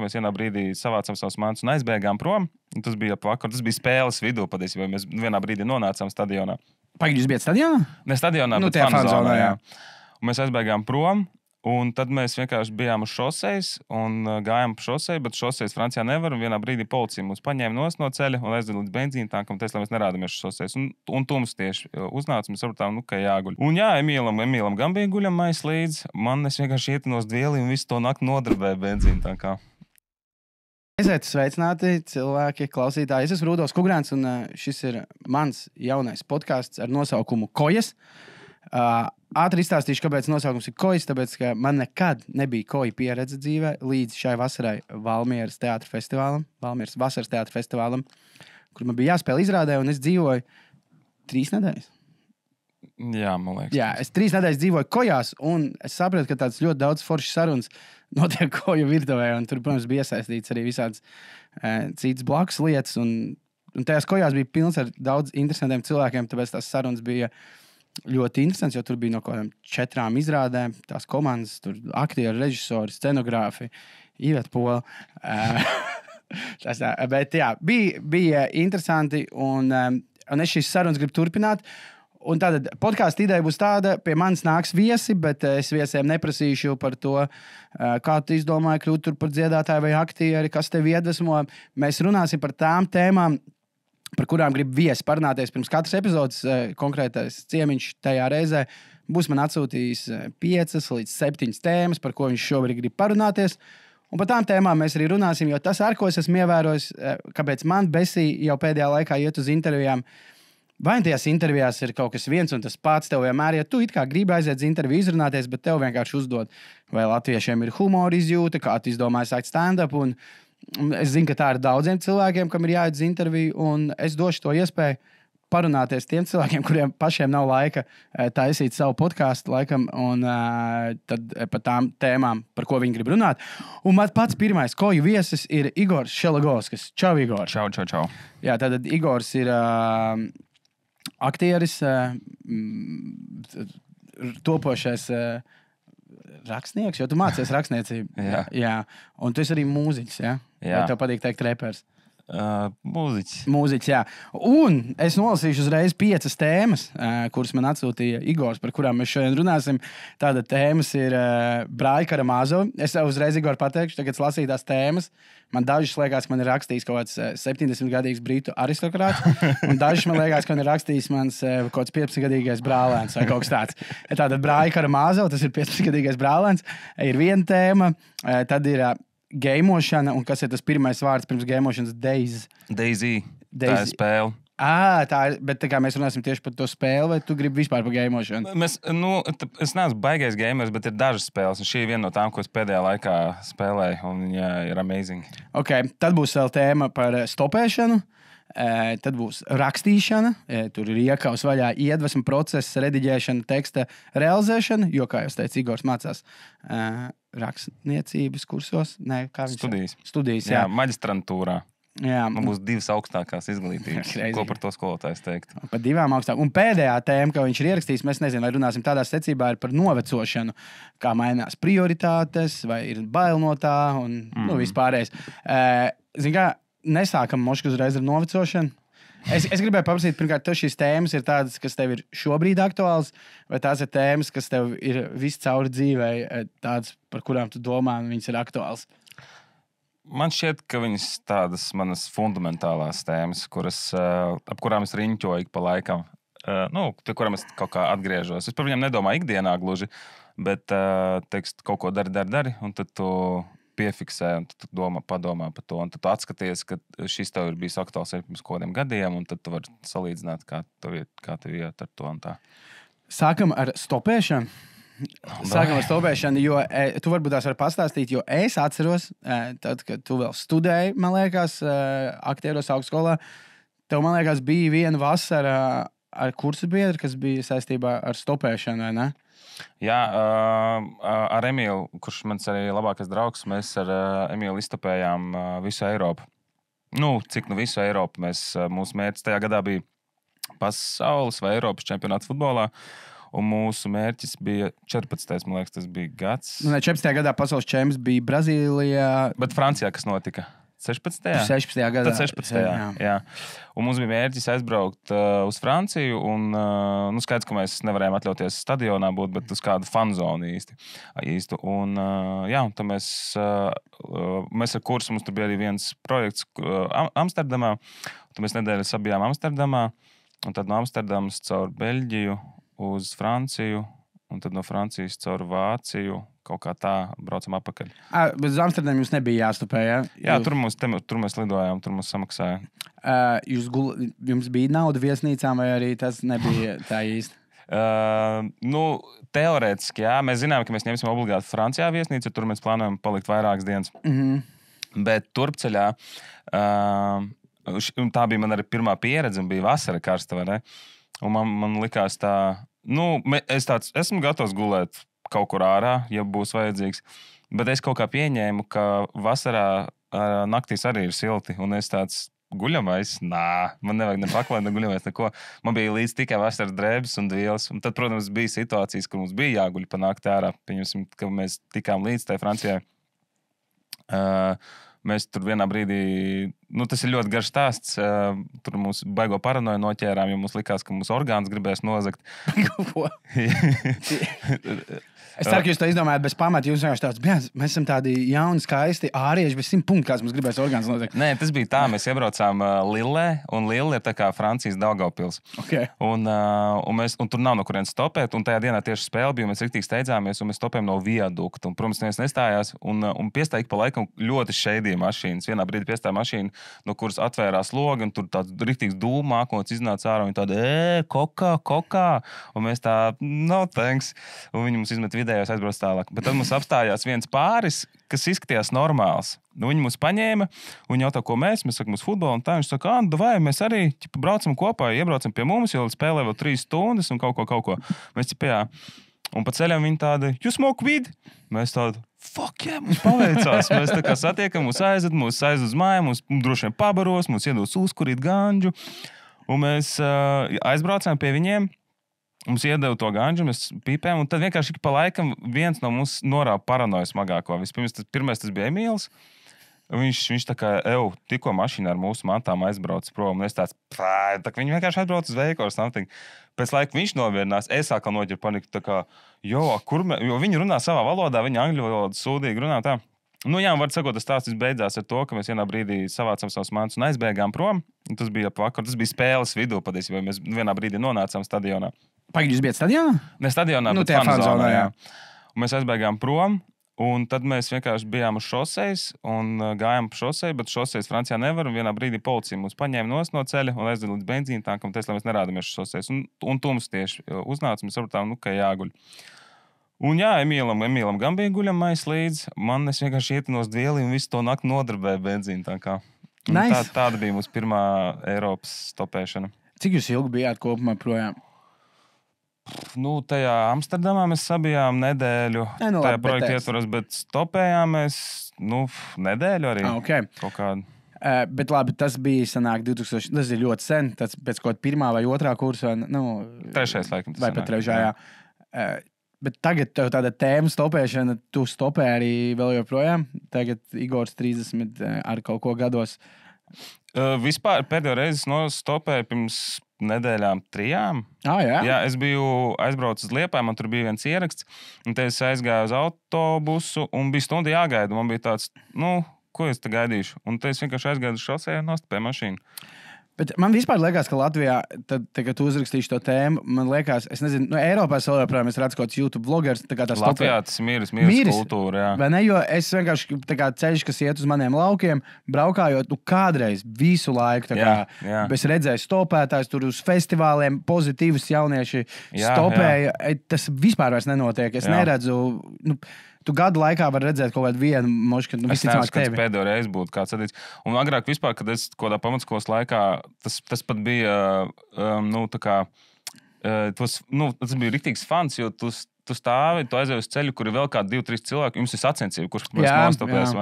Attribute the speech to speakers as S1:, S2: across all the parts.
S1: ka mēs vienā brīdī savācām savus mantus un aizbēgām prom. Un tas bija ap vakaru, tas bija spēles vidū, patiesībā mēs vienā brīdī nonācām stadionā.
S2: Pagaid, jūs bijat stadionā?
S1: Ne stadionā, bet fanzonā, jā. Un mēs aizbēgām prom. Un tad mēs vienkārši bijām uz šoseis un gājām pa šosei, bet šoseis Francijā nevar. Un vienā brīdī policija mūs paņēma no ceļa un aizveda līdz benzīna tankam, lai mēs nerādāmies uz šoseis. Un tums tieši uznāca, mēs sapratām, ka jāguļ. Un jā, Emīlam gan bija guļam mais līdzi. Man es vienkārši ietinos dvieli un visu to nakti nodarbēju benzīna tankā.
S2: Esiet sveicināti, cilvēki, klausītāji. Es esmu Rudolfs Kugrāns un šis ir mans jaunais podcasts ar nosaukumu Kojas. Ātri izstāstīšu, kāpēc nosaukums ir Kojas, tāpēc, ka man nekad nebija koja pieredze dzīvē līdz šai vasarai Valmieras teātra festivālam, Valmieras vasaras teātra festivālam, kur man bija jāspēlē izrādē, un es dzīvoju 3 nedēļas.
S1: Jā, man liekas.
S2: Jā, es 3 nedēļas dzīvoju kojās, un es sapratu, ka tāds ļoti daudz foršas sarunas notiek koju virtuvē, un tur, protams, bija iesaistīts arī visādas citas blakus lietas, un tajās kojās bija pilns ar daudz interesantiem cilvēkiem, tāpēc tās sarunas bija ļoti interesants, jo tur bija no kādām 4 izrādēm, tās komandas, tur aktieri, režisori, scenogrāfi, Iveta Pola. Bet jā, bija interesanti, un es šīs sarunas gribu turpināt. Un tātad podkāstu ideja būs tāda, pie manis nāks viesi, bet es viesiem neprasīšu par to, kā tu izdomāji kļūt tur par dziedātāju vai aktieri, kas tevi iedvesmo. Mēs runāsim par tām tēmām, par kurām grib viesi parunāties pirms katras epizodes. Konkrētais ciemiņš tajā reizē būs man atsūtījis 5 līdz 7 tēmas, par ko viņš šobrīd grib parunāties. Un par tām tēmām mēs arī runāsim, jo tas, ar ko es esmu ievērojis, kāpēc man besī jau pēdējā laikā iet uz intervijām. Vai tajās intervijās ir kaut kas viens un tas pats tev vienmēr, ja tu it kā gribi aiziet uz interviju izrunāties, bet tev vienkārši uzdod, vai latviešiem ir humora izjūta, kā tu izdomāji sākt stand-up. Un es zinu, ka tā ir daudziem cilvēkiem, kam ir jāiet uz interviju, un es došu to iespēju parunāties tiem cilvēkiem, kuriem pašiem nav laika taisīt savu podkāstu, laikam, un tad par tām tēmām, par ko viņi grib runāt. Un man pats pirmais koju viesis ir Igors Šelagovskis. Čau, Igor!
S1: Čau.
S2: Jā, tātad Igors ir aktieris, topošais rakstnieks, jo tu mācies rakstniecību. Jā. Un tu esi arī mūziķis, jā?
S1: Jā.
S2: Vai tev patīk teikt repers?
S1: Mūziķis,
S2: jā. Un es nolasīšu uzreiz 5 tēmas, kuras man atsūtīja Igors, par kurām mēs šodien runāsim. Tāda tēmas ir Brāļi Karamāzovi. Es jau uzreiz, Igor, pateikšu, tagad lasītās tēmas. Man dažas liekas, ka man ir rakstījis kaut kāds 70-gadīgs britu aristokrāts, un dažas man liekas, ka man ir rakstījis mans kaut kāds 15-gadīgais brālēns vai kaut kas tāds. Tātad Brāļi Karamāzovi, tas ir 15-gadīgais brālēns, ir viena tēma, tad ir geimošana, un kas ir tas pirmais vārds pirms geimošanas?
S1: Daisy. Tā ir spēle.
S2: Tā ir, bet tā kā mēs runāsim tieši par to spēli, vai tu gribi vispār par geimošanu?
S1: Es neesmu baigais gamers, bet ir dažas spēles, un šī ir viena no tām, ko es pēdējā laikā spēlēju, un viņa ir amazing.
S2: Ok, tad būs vēl tēma par stopēšanu, tad būs rakstīšana, tur ir iekaus vaļā iedvesma process, rediģēšana, teksta realizēšana, jo, kā jau teicu, Igors mācās rakstniecības kursos. Studijas, jā.
S1: Maģistrantūrā.
S2: Jā.
S1: Man būs 2 augstākās izglītības. Ko par to skolotājs teikt?
S2: Par 2 augstākām. Un pēdējā tēma, ko viņš ir ierakstījis, mēs nezinu, vai runāsim tādā secībā, ir par novecošanu, kā mainās prioritātes, vai ir bail no tā, un vispārējais. Zini kā, nesākam mošku uzreiz ar novecošanu. Es gribēju paprasīt, pirmkārt, tev šīs tēmas ir tādas, kas tev ir šobrīd aktuāls, vai tās ir tēmas, kas tev ir viscauri dzīvē, tādas, par kurām tu domā, un viņas ir aktuāls?
S1: Man šķiet, ka viņas tādas manas fundamentālās tēmas, ap kurām es riņķoju pa laikam, pie kurām es kaut kā atgriežos. Es par viņiem nedomāju ikdienā gluži, bet teikst, kaut ko dari, un tad tu piefiksē, un tu padomā par to, un tad tu atskaties, ka šis tev ir bijis aktuāls pirms kaut kādiem gadiem, un tad tu vari salīdzināt, kā tev iet ar to un tā.
S2: Sākam ar stopēšanu. Jo tu varbūt tās vari pastāstīt, jo es atceros, tad, kad tu vēl studēji, man liekas, aktieros augstskolā, tev, man liekas, bija viena vasara ar kursu biedru, kas bija saistībā ar stopēšanu, vai ne?
S1: Jā, ar Emīlu, kurš mans arī labākais draugs, mēs ar Emīlu iztopējām visu Eiropu. Cik visu Eiropu. Mūsu mērķis tajā gadā bija pasaules vai Eiropas čempionāts futbolā. Un mūsu mērķis bija 14. Man liekas, tas bija gads.
S2: Nu, 14. gadā pasaules čempions bija Brazīlijā.
S1: Bet Francijā kas notika? 16.
S2: 16. gadā.
S1: Tad 16. Jā. Un mums bija mērķis aizbraukt uz Franciju. Un, skaidrs, ka mēs nevarējām atļauties stadionā būt, bet uz kādu fanzonu īstu. Un tad mēs ar kursu, mums tur bija arī viens projekts Amsterdamā. Tad mēs nedēļas bijām Amsterdamā. Un tad no Amsterdamas caur Beļģiju uz Franciju. Un tad no Francijas caur Vāciju. Kaut kā tā braucam atpakaļ.
S2: Bet uz Amsterdamu jums nebija jāstupē, ja?
S1: Jā, tur mēs lidojām, tur mums samaksāja.
S2: Jums bija nauda viesnīcām, vai arī tas nebija tā īsti?
S1: Teorētiski, jā. Mēs zinām, ka mēs ņemsim obligāti Francijā viesnīcu, tur mēs plānojam palikt vairākas dienas. Bet turpceļā, tā bija man arī pirmā pieredze, un bija vasara karsta, vai ne? Un man likās tā, esmu gatavs gulēt kaut kur ārā, ja būs vajadzīgs. Bet es kaut kā pieņēmu, ka vasarā naktīs arī ir silti, un es tāds guļamais, man nevajag ne paklāt, ne guļamais, neko. Man bija līdz tikai vasaras drēbes un dvielas. Un tad, protams, bija situācijas, kur mums bija jāguļ pa nakti ārā. Pieņemsim, ka mēs tikām līdz tai Francijai. Mēs tur vienā brīdī, tas ir ļoti garš stāsts, tur mums baigo paranoju noķērām, jo mums likās, ka mūsu orgāns gribēs nozagt.
S2: Ko? Es ceru, ka jūs to izdomājat bez pamata. Jūs vienkārši tāds, mēs esam tādi jauni, skaisti, ārieši, bez 100 punktu, kāds mums gribēs orgāns nozagt.
S1: Nē, tas bija tā, mēs iebraucām Lillē, un Lille ir tā kā Francijas Daugavpils.
S2: Okay.
S1: Un tur nav no kurienes stopēt, un tajā dienā tieši spēle bija, mēs riktīgi steidzāmies, un mēs stopējām no viadukta. Un, protams, neviens nestājās, un piestāja pa laikam ļoti šeidīja mašīnas. Vienā brīdī piestāja mašīna, no kuras atvērās logi, un tur tāds riktīgs dūmākons iznāca ārā, un viņi tāda, kokā, un mēs tā, no thanks, un viņi mums izmet vidējos aizbrauc tālāk. Bet tad mums apstājās viens pāris, kas izskatījās normāls. Viņi mums paņēma un jautā, ko mēs sakam uz futbolu, un tā viņš saka, vai mēs arī braucam kopā, iebraucam pie mums, jo spēlē vēl 3 stundas un kaut ko. Mēs ķipējā. Un pa ceļam viņi tādi, you smoke weed? Mēs tādi, fuck yeah, mums paveicās. Mēs tā kā satiekam, mūs aizved uz māju, mums droši vien pabaros, mums iedos uzkurīt ganģu. Un mēs aizbraucām pie viņiem. Mums iedeva to ganžu, mēs pīpējām, un tad vienkārši pa laikam viens no mums norāva paranoju smagāko. Pirmais tas bija Emīls. Viņš tā kā, tikko mašīnā ar mūsu mantām aizbrauc prom, un es tāds, viņi vienkārši aizbrauc uz veikalu. Pēc laika viņš novierinās, es sākal noķert paniku, tā kā, jo viņi runā savā valodā, viņi angļu valodu sūdīgi runā tā. Var sakot, tas stāsts beidzās ar to, ka mēs vienā brīdī savācām savus mantus un aizbēgām prom. Un tas bija ap vakaru, tas bija spēles vidū, patiesībā mēs vienā brīdī nonācām stadionā.
S2: Pagaid, jūs bijat stadionā?
S1: Ne stadionā, bet fanzonā, jā. Un mēs aizbēgām prom, un tad mēs vienkārši bijām uz šosejas un gājām pa šoseju, bet šosejas Francijā nevar, un vienā brīdī policija mūs paņēma no ceļa un aizveda līdz benzīntānkam, lai mēs nerādamies uz šosejas. Un tums tieši uznāca, mēs sapratām, ka jāguļ. Un jā, Emīlam gan bija guļamais līdz, es vienkārši ietinos dvieli un visu to nakti nodarbēju benzīntānkā.
S2: Nice.
S1: Tāda bija mūsu pirmā Eiropas stopēšana.
S2: Cik jūs ilgi bijāt kopumā projām?
S1: Tajā Amsterdamā mēs sabijām nedēļu. Tajā projekta ietvaros, bet stopējām mēs, nedēļu arī.
S2: Okay.
S1: Kaut kādu.
S2: Bet labi, tas bija sanāk 2000, tas ir ļoti sen, tas pēc kaut pirmā vai otrā kursa,
S1: trešais laikam.
S2: Vai pat trešā, jā. Bet tagad tev tāda tēma stopēšana, tu stopē arī vēl joprojām. Tagad Igors 30 ar kaut ko gados.
S1: Vispār pēdējo reizi stopēju pirms nedēļām 3.
S2: Jā?
S1: Jā, es biju aizbraucis uz Liepāju, man tur bija viens ieraksts, un te es aizgāju uz autobusu, un bija stunda jāgaida. Man bija tāds, ko es te gaidīšu? Un te es vienkārši aizgāju uz šoseju un nostopēju mašīnu.
S2: Bet man vispār liekas, ka Latvijā, tad, kad tu uzrakstīši to tēmu, man liekas, es nezinu, Eiropā vēl joprojām es redzu kaut kāds YouTube vlogers.
S1: Latvijā tas ir mīras kultūra, jā.
S2: Vai ne, jo es vienkārši ceļš, kas iet uz maniem laukiem, braukājot, kādreiz visu laiku,
S1: jā.
S2: Es redzēju stopētājs tur uz festivāliem, pozitīvus jaunieši stopēja. Jā. Tas vispār vairs nenotiek. Es neredzu, tu gadu laikā var redzēt kaut kādu vienu mošu, kad
S1: visticamāk tevi. Es pēdējo reizi būtu kāds sadīts. Un agrāk vispār, kad es kaut kādā pamatskolas laikā, tas pat bija, tas bija riktīgs fans, jo tu stāvi, tu aizēji uz ceļu, kur ir vēl kādi 2-3 cilvēki, jums ir sacensība, kurš nostopēs.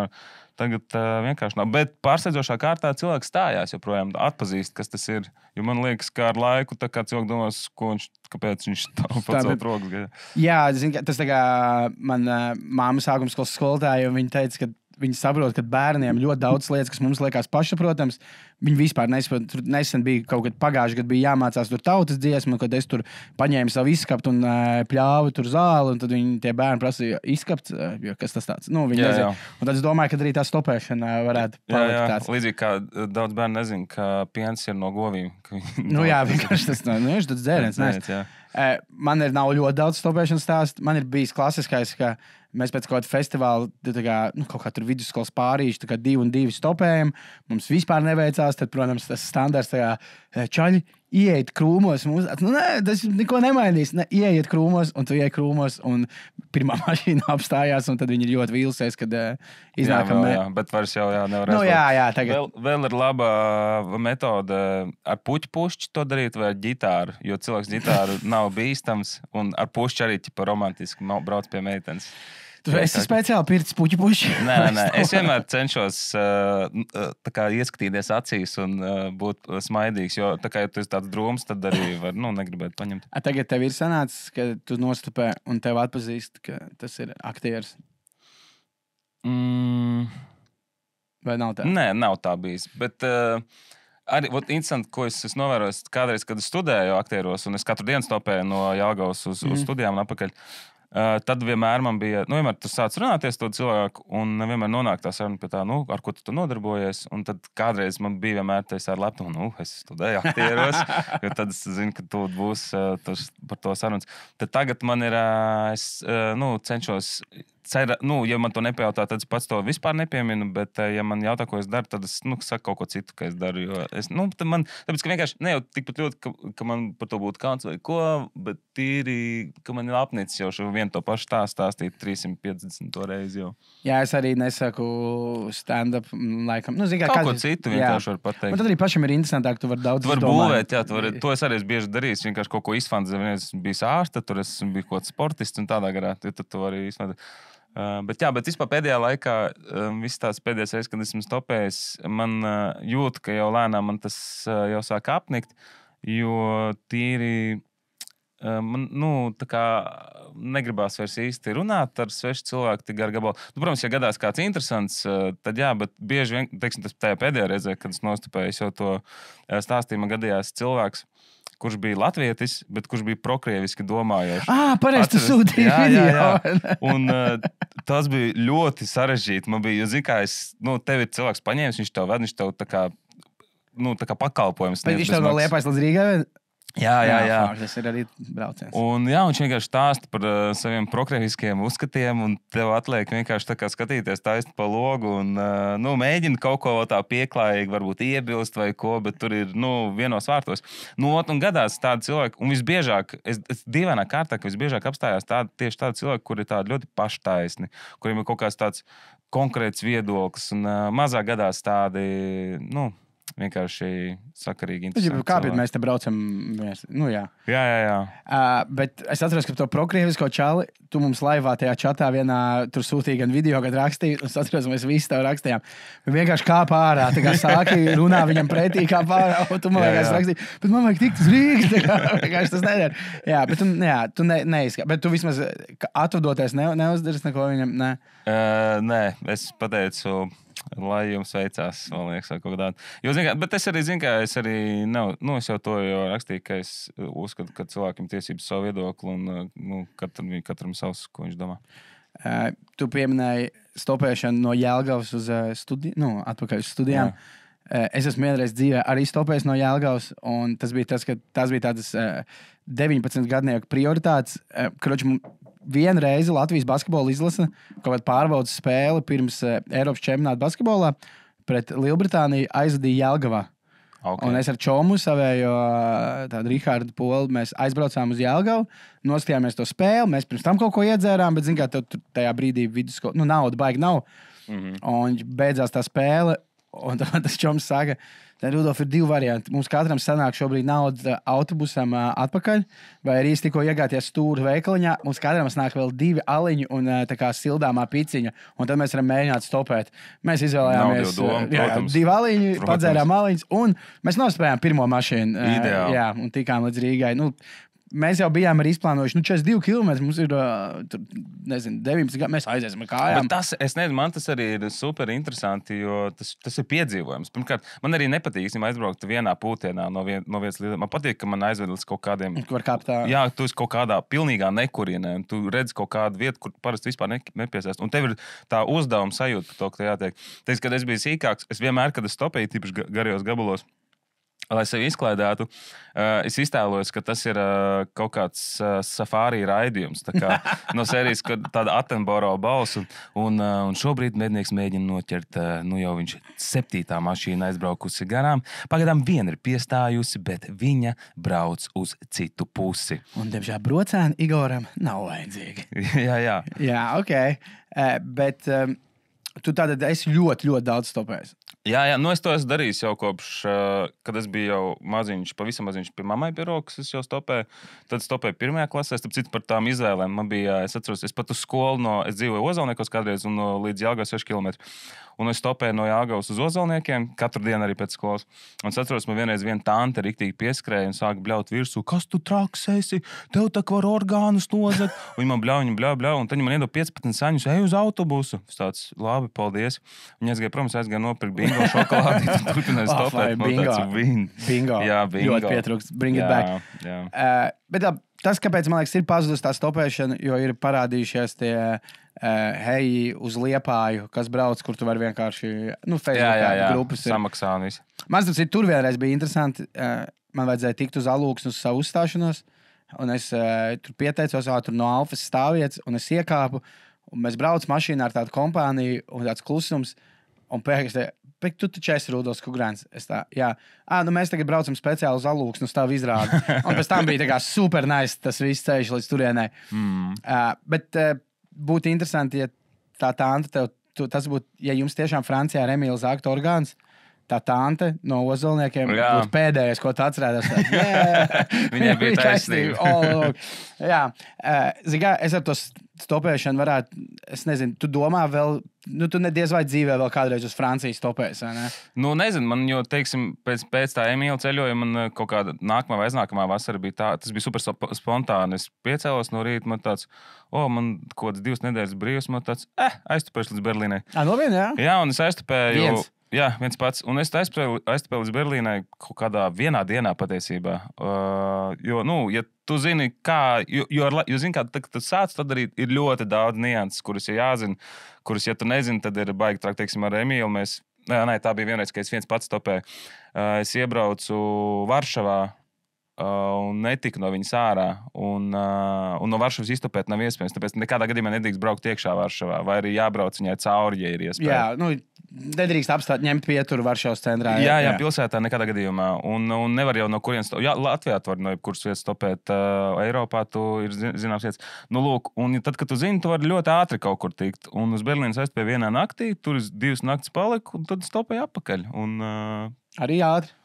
S1: Tagad vienkārši nav. Bet pārsteidzošā kārtā cilvēks stājās joprojām atpazīst, kas tas ir. Jo man liekas, ka ar laiku tā kā cilvēks domās, kāpēc viņš tā pacelt rokas.
S2: Jā, tas tā kā man māma sākuma skolas skolotāja, un viņa teica, ka viņi saprot, ka bērniem ļoti daudz lietas, kas mums liekas pašsaprotams, viņi vispār nesaprot. Tur nesen bija kaut kad pagājuši, kad bija jāmācās tur tautas dziesmu, kad es tur paņēmu savu izskaptu un pļāvu tur zāli, un tad viņi tie bērni prasīja izskapt, jo kas tas tāds. Nu, jā. Un tad es domāju, ka arī tā stopēšana varētu palikt tāds.
S1: Līdzīgi kā daudz bērnu nezin, ka piens ir no govīm.
S2: Jā, vienkārši tas dzēriens. Man nav ļoti daudz stopēšanas stāstu. Man ir bijis klasiskais, ka mēs pēc kaut kāda festivāla, kaut kā tur vidusskolas pārīši, 2 un 2 stopējam. Mums vispār neveicās. Tad, protams, tas standarts čaļi ieiet krūmos. Tas neko nemainīs. Ieiet krūmos, un tu ieiet krūmos, un pirmā mašīna apstājās, un tad viņi ir ļoti vīlusies, kad iznākam.
S1: Jā, bet vairs jau nevar.
S2: Tagad.
S1: Vēl ir laba metode ar puķi to darīt vai ar ģitāru, jo cilvēks ģitāru nav bīstams, un ar pušķi arī romantiski brauc pie meitenes.
S2: Tu esi speciāli pircis puķi.
S1: Nē. Es vienmēr cenšos ieskatīties acīs un būt smaidīgs, jo tā kā ja tu esi tāds drūms, tad arī var negribēt paņemt.
S2: Tagad tev ir sanācis, ka tu nostupē un tev atpazīst, ka tas ir aktieris? Vai nav tā? Nē,
S1: nav tā bijis, bet... Arī interesanti, ko es novēroju, kādreiz, kad es studēju aktieros, un es katru dienu stopēju no Jelgavas uz studijām un atpakaļ. Tad vienmēr man bija, vienmēr tu sāc runāties to cilvēku, un vienmēr nonāk tā saruna pie tā, ar ko tu nodarbojies. Un tad kādreiz man bija vienmēr tas ar lepnumu, es studēju aktieros, jo tad es zinu, ka tu būs par to sarunas. Tad tagad man ir, es cenšos. Ja man to nepajautā, tad es pats to vispār nepieminu, bet, ja man jautā, ko es daru, tad es saku kaut ko citu, ka es daru. Tāpēc, ka vienkārši ne jau tikpat ļoti, ka man par to būtu kauns vai ko, bet tīri, ka man ir apnicis jau šo vienu to pašu stāstīt 350 reizi jau.
S2: Jā, es arī nesaku stand-up, laikam.
S1: Kaut ko citu vienkārši var pateikt.
S2: Un tad arī pašam ir interesantāk, tu vari daudz
S1: izdomāt. Tu vari būvēt, to es arī bieži darījis, vienkārši kaut ko izfantāzēju. Es biju ārsta, tur es biju kaut kāds sportists un tādā garā, tad tu vari izfantāzēt. Bet vispār pēdējā laikā, viss tās pēdējais reizes, kad esmu stopējis, man jūt, ka jau lēnām man tas jau sāk apnikt, jo tīri man, tā kā negribās vairs īsti runāt ar svešu cilvēku tik gar gabalu. Protams, ja gadās kāds interesants, tad jā, bet bieži vien, teiksim, tas tajā pēdējā reizē, kad es nostopēju, jau to stāstīju, man gadījās cilvēks, kurš bija latvietis, bet kurš bija prokrieviski domājošs.
S2: Pareizi, tu sūtīji video.
S1: Jā. Un tas bija ļoti sarežģīti. Man bija, jo kā tev ir cilvēks paņēmis, viņš tev ved, viņš tev tā kā pakalpojums.
S2: Bet viņš tev no Liepājas līdz Rīgai?
S1: Jā.
S2: Tas ir arī brauciens.
S1: Un viņš vienkārši stāsta par saviem prokrieviskiem uzskatiem, un tev atliek vienkārši tā kā skatīties taisni pa logu, un mēģina kaut ko tā pieklājīgi varbūt iebilst vai ko, bet tur ir, vienos vārtos. Un gadās tādi cilvēki, un visbiežāk, es dīvainā kārtā, ka visbiežāk apstājās tieši tādi cilvēki, kuri ir tādi ļoti paštaisni, kuriem ir kaut kāds tāds konkrēts viedoklis, un mazāk gadās tādi, vienkārši sakarīgi interesanti.
S2: Kāpēc mēs te braucam? Jā. Bet es atceros, ka to prokrievisko čali tu mums laivā tajā čatā vienā tur sūtīja gan video, gan rakstīja. Es atceros, mēs visi tev rakstījām. Vienkārši kāp ārā, tā kā sāki runā viņam pretī kāp ārā, un tu man liekas rakstīji. Bet man vajag tikt uz Rīgas, tā kā vienkārši tas nedara. Jā, bet tu neizskā. Bet tu vismaz atvadoties neuzdaris neko viņam, ne?
S1: Nē, es pateicu... Lai jums veicās, man liekas, kaut kādā. Bet es arī zinu, ka es jau to rakstīju, ka es uzskatu, ka cilvēkiem tiesības savu viedokli un katram savs, ko viņš domā.
S2: Tu pieminēji stopēšanu no Jelgavas uz atpakaļ uz studijām. Jā. Es esmu vienreiz dzīvē arī stopējis no Jelgavas, un tas bija tādas 19 gadnieku prioritātes. Vienu reizi Latvijas basketbola izlase kaut kādu pārbaudas spēli pirms Eiropas čempionāta basketbolā pret Lielbritāniju aizvadīja Jelgavā. Okay. Un es ar čomu savējo tādu Rihardu Polu, mēs aizbraucām uz Jelgavu, noskatījāmies to spēli, mēs pirms tam kaut ko iedzērām, bet, kā tajā brīdī nauda baigi nav. Un beidzās tā spēle, un tas čoms saka, Tad, Rudolf, ir 2 varianti. Mums katram sanāk šobrīd nauda autobusam atpakaļ, vai arī tikko iegāties stūra veikaliņā. Mums katram sanāk vēl 2 aliņi un tā kā sildāmā piciņa, un tad mēs varam mēģināt stopēt. Mēs izvēlējāmies 2 aliņi, padzērām aliņus, un mēs nospējām pirmo mašīnu.
S1: Ideāli.
S2: Jā, un tikām līdz Rīgai. Mēs jau bijām arī izplānojuši 42 km. Mums ir 19 gadi. Mēs aiziesim ar kājām.
S1: Bet es nezinu, man tas arī ir super interesanti, jo tas ir piedzīvojums. Pirmkārt, man arī nepatīk aizbraukt vienā pūtienā no vietas līdz. Man patīk, ka man aizved līdz kaut kādiem. Jā, tu esi kaut kādā pilnīgā nekurienē. Tu redzi kaut kādu vietu, kur parasti vispār nepiesaist. Un tev ir tā uzdevuma sajūta par to, ka jātiek. Teiks, kad es biju sīkāks, es vienmēr, kad es stopēju, tīpaši garajos gabalos, lai sevi izklaidētu, es iztēlojos, ka tas ir kaut kāds safari raidījums. No sērijas, kad tāda Attenborough balss, un šobrīd mednieks mēģina noķert, jau viņš 7. mašīna aizbraukusi garām. Pagaidām viena ir piestājusi, bet viņa brauc uz citu pusi.
S2: Un, diemžēl, brocēni Igoram nav vajadzīgi.
S1: Jā.
S2: Jā, ok. Bet tu tātad esi ļoti, ļoti daudz stopējis.
S1: Jā, es to esmu darījis jau kopš, kad es biju jau maziņš, pavisam maziņš pie mammai pie rokas, es jau stopēju. Tad stopēju 1. klasē, starp citu par tām izvēlēm. Man bija, es atceros, es pat uz skolu es dzīvoju Ozolniekos kādreiz un līdz Jelgavai 6 km. Un es stopēju no Jelgavas uz Ozolniekiem, katru dienu arī pēc skolas. Un es atceros, man vienreiz viena tante riktīgi pieskrēja un sāka bļaut virsū. Kas tu traks esi? Tev tā kā var orgānus nozagt. Un man bļauj, un tad viņi man iedod 15 saņus, ej uz autobusu. Es tāds, labi, paldies. Un es aizgāju nopirkt bingo šokolādi, un turpināju stopēt.
S2: Bingo.
S1: Jā, bingo.
S2: Ļoti pietrūkst. Bring it back.
S1: Jā.
S2: Bet tas, kāpēc, man liekas, ir pazudus tā stopēšana, jo ir parādījušies tie heji uz Liepāju, kas brauc, kur tu vari vienkārši, Facebookā grupas ir.
S1: Samaksā un viss.
S2: Man tur vienreiz bija interesanti. Man vajadzēja tikt uz Alūksnu uz savu uzstāšanos, un es tur pieteicos, tur no Alfas stāvvietas, un es iekāpu, un mēs braucam mašīnā ar tādu kompāniju, un tāds klusums, un pēkšņi tu taču esi Rudolfs Kugrāns. Mēs tagad braucam speciāli uz Alūksnu uz tavu izrādi. Un pēc tam bija super nice tas viss ceļš līdz turienei. Bet būtu interesanti, ja tā tante tas būtu, ja jums tiešām Francijā ir Emīls Zakta orgāns, tā tante no Ozolniekiem būtu pēdējais, ko tu atcerēties.
S1: Viņai bija taisnība.
S2: Jā. Zigā, es ar to stopēšanu varētu, es nezinu, tu domā vēl, tu nediez vai dzīvē vēl kādreiz uz Francijas stopēs, vai ne?
S1: Nezinu, man jau, teiksim, pēc tā Emīla ceļojuma, man kaut kāda nākamā vai aiznākamā vasara bija tā, tas bija super spontāni. Es piecēlos no rīta, man tāds, man kaut kāds 2 nedēļas brīvs, man tāds, aiztupēšu līdz Berlīnai. Jā, un es aiztupēju. Jā, viens pats. Un es aiztupēju līdz Berlīnai kaut kādā vienā dienā patiesībā. Jo, ja tu zini, zini, kā tu sāc, tad arī ir ļoti daudz nianses, kuras ir jāzina, kuras, ja tu nezini, tad ir baigi trakt, teiksim, ar Emīlu. Tā bija vienreiz, ka es viens pats stopēju. Es iebraucu Varšavā un netiku no viņas ārā. Un no Varšavas iztupēt nav iespējams. Tāpēc nekādā gadījumā nedrīkst braukt iekšā Varšavā. Vai arī jābrauc viņai cauri, ja ir iespēja.
S2: Jā, nedrīkst apstāt, ņemt pieturu Varšavas centrā.
S1: Jā, pilsētā nekādā gadījumā. Un nevar jau no kurienes stopēt. Jā, Latvijā tu vari no jebkuras vietas stopēt. Eiropā tu ir zināms vietas. Lūk, un tad, kad tu zini, tu vari ļoti ātri kaut kur tikt. Un uz Berlīnas aiztupēju vienā naktī, tur 2 naktis paliku, un tad stopēju apakaļ.
S2: Arī ātri.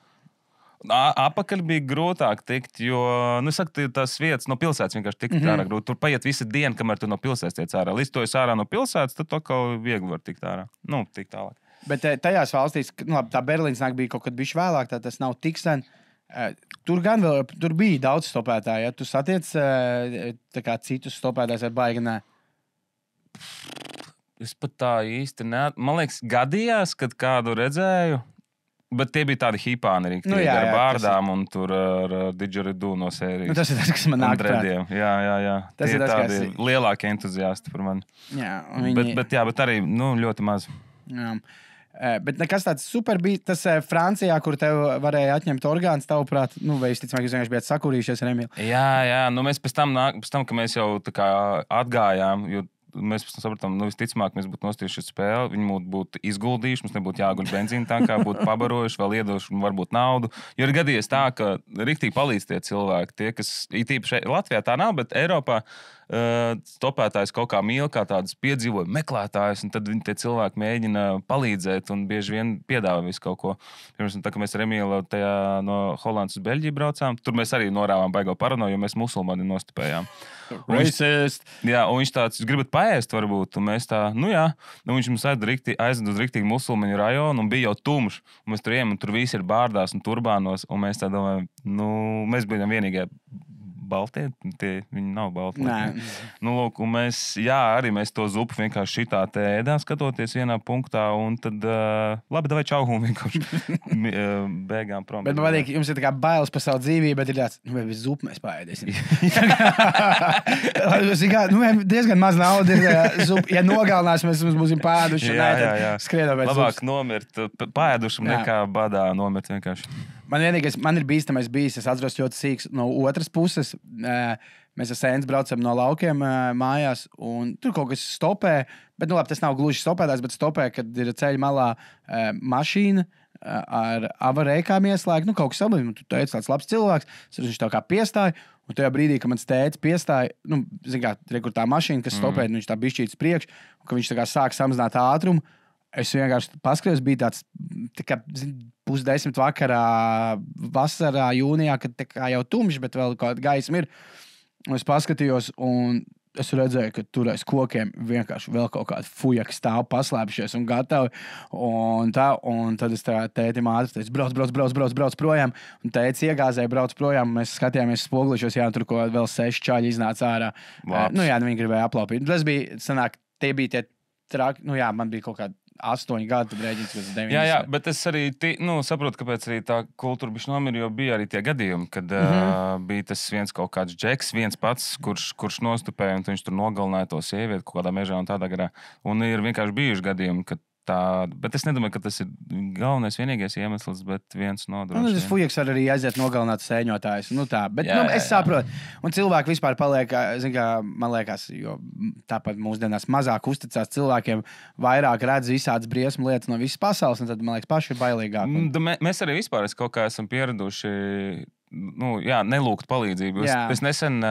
S1: Apakaļ bija grūtāk tikt, jo, tās vietas no pilsētas vienkārši tikt ārā grūti. Tur paiet visa diena, kamēr tu no pilsētas tiec ārā. Līdz to es ārā no pilsētas, tad to kaut viegli var tikt ārā. Tik tālāk.
S2: Bet tajās valstīs, tā Berlīnas nāk bija kaut kad bišķi vēlāk, tā tas nav tik sen. Tur gan vēl, tur bija daudz stopētāju. Ja? Tu satiec citus stopētājus ar baigi, nē?
S1: Es pat tā īsti man liekas, gadījās, kad kādu redzēju. Bet tie bija tādi hipāni arī, ar bārdām un tur ar didžeridu no sērijas.
S2: Tas ir tas, kas man nāk prātā.
S1: Jā.
S2: Tas
S1: tie
S2: ir tas,
S1: tādi lielāki entuziasti par mani.
S2: Jā,
S1: bet arī ļoti maz.
S2: Jā. Bet nekas tāds super bija. Tas Francijā, kur tev varēja atņemt orgāns, tavuprāt, vai visticamāk, jūs vienkārši bijat sakurījušies ar Emīlu?
S1: Jā. Mēs pēc tam, ka mēs jau tā kā atgājām, jo mēs sapratām, visticamāk, mēs būtu nostījuši spēli, viņi būtu izguldījuši, mums nebūtu jāguļ benzīna tankā, būtu pabarojuši, vēl iedoši varbūt naudu. Jo ir gadījies tā, ka riktīgi palīdz tie cilvēki, tie, kas īpaši Latvijā tā nav, bet Eiropā stopētājs kaut kā mīl, kā tādus piedzīvojumu meklētājus, un tad viņi tie cilvēki mēģina palīdzēt un bieži vien piedāvā visu kaut ko. Pirms tā, ka mēs ar Emīlu no Holandas uz Beļģiju braucām, tur mēs arī norāvām baigo paranoju, jo mēs musulmani nostipējām. Un viņš tāds, jūs gribat paēst varbūt, un mēs tā, viņš mums aizved uz riktīgi musulmaņu rajonu, un bija jau tumšs, un mēs tur ejam, un tur visi ir bārdās un turbānos, un mēs tā domājam, mēs bijām vienīgie baltie, viņi nav balti. Lūk, un mēs to zupu vienkārši šitā te ēdām, skatoties vienā punktā, un tad, labi, davai čau, un vienkārši bēgām prom.
S2: Bet man patīk, jums ir tā kā bailes par savu dzīvību, bet ir tāds, bez zupu mēs paēdēsim. Diezgan maz naudas ir zupa. Ja nogalinās, mēs būsim pāduši. Skrienam pēc
S1: labāk nomirt pādušam nekā badā nomirt vienkārši.
S2: Man ir bīstamais bijis, es atceros ļoti sīks no otras puses. Mēs ar sēnes braucam no laukiem mājās, un tur kaut kas stopē. Bet, labi, tas nav gluži stopētājs, bet stopē, kad ir ceļa malā mašīna ar avarēkām ieslēgta. Kaut kas sabīm, tu teici, tāds labs cilvēks. Viņš tā kā piestāja, un tajā brīdī, kad mans tētis piestāja, kur tā mašīna, kas stopē, viņš tā bišķīts priekš, un ka viņš tā kā sāk samazināt ātrumu. Es vienkārši paskatījos, bija tāds tā kā 9:30 vakarā, vasarā, jūnijā, kad jau tumšs, bet vēl kāda gaisma ir. Un es paskatījos, un es redzēju, ka tur aiz kokiem vienkārši vēl kaut kāda fujaka stāv paslēpšies un gatavi. Un tad es tētim ātri teicu, brauc projām. Un tētis iegāzēja, brauc projām. Mēs skatījāmies spoguļšos, tur ko vēl 6 čaļi iznāca ārā. Viņi gribēja aplaupīt. Tas bija, tie bija tie traki, man bija kaut kādi 8 gadi, tad rēģins uz 9.
S1: Jā, bet es arī saprotu, kāpēc arī tā kultūra bišķi nomira, jo bija arī tie gadījumi, kad bija tas viens kaut kāds džeks, viens pats, kurš nostupēja, un viņš tur nogalināja to sievieti kaut kādā mežā un tādā garā. Un ir vienkārši bijuši gadījumi, kad bet es nedomāju, ka tas ir galvenais, vienīgais iemesls, bet viens nodrošina.
S2: Tas fujaks var arī aiziet nogalināt sēņotājus. Es saprotu. Un cilvēki vispār paliek, man liekas, jo tāpat mūsdienās mazāk uzticās cilvēkiem, vairāk redz visādas briesmu lietas no visas pasaules, un tad, man liekas, paši ir bailīgāki.
S1: Mēs arī vispār kaut kā esam pieraduši nelūgt palīdzību. Es nesen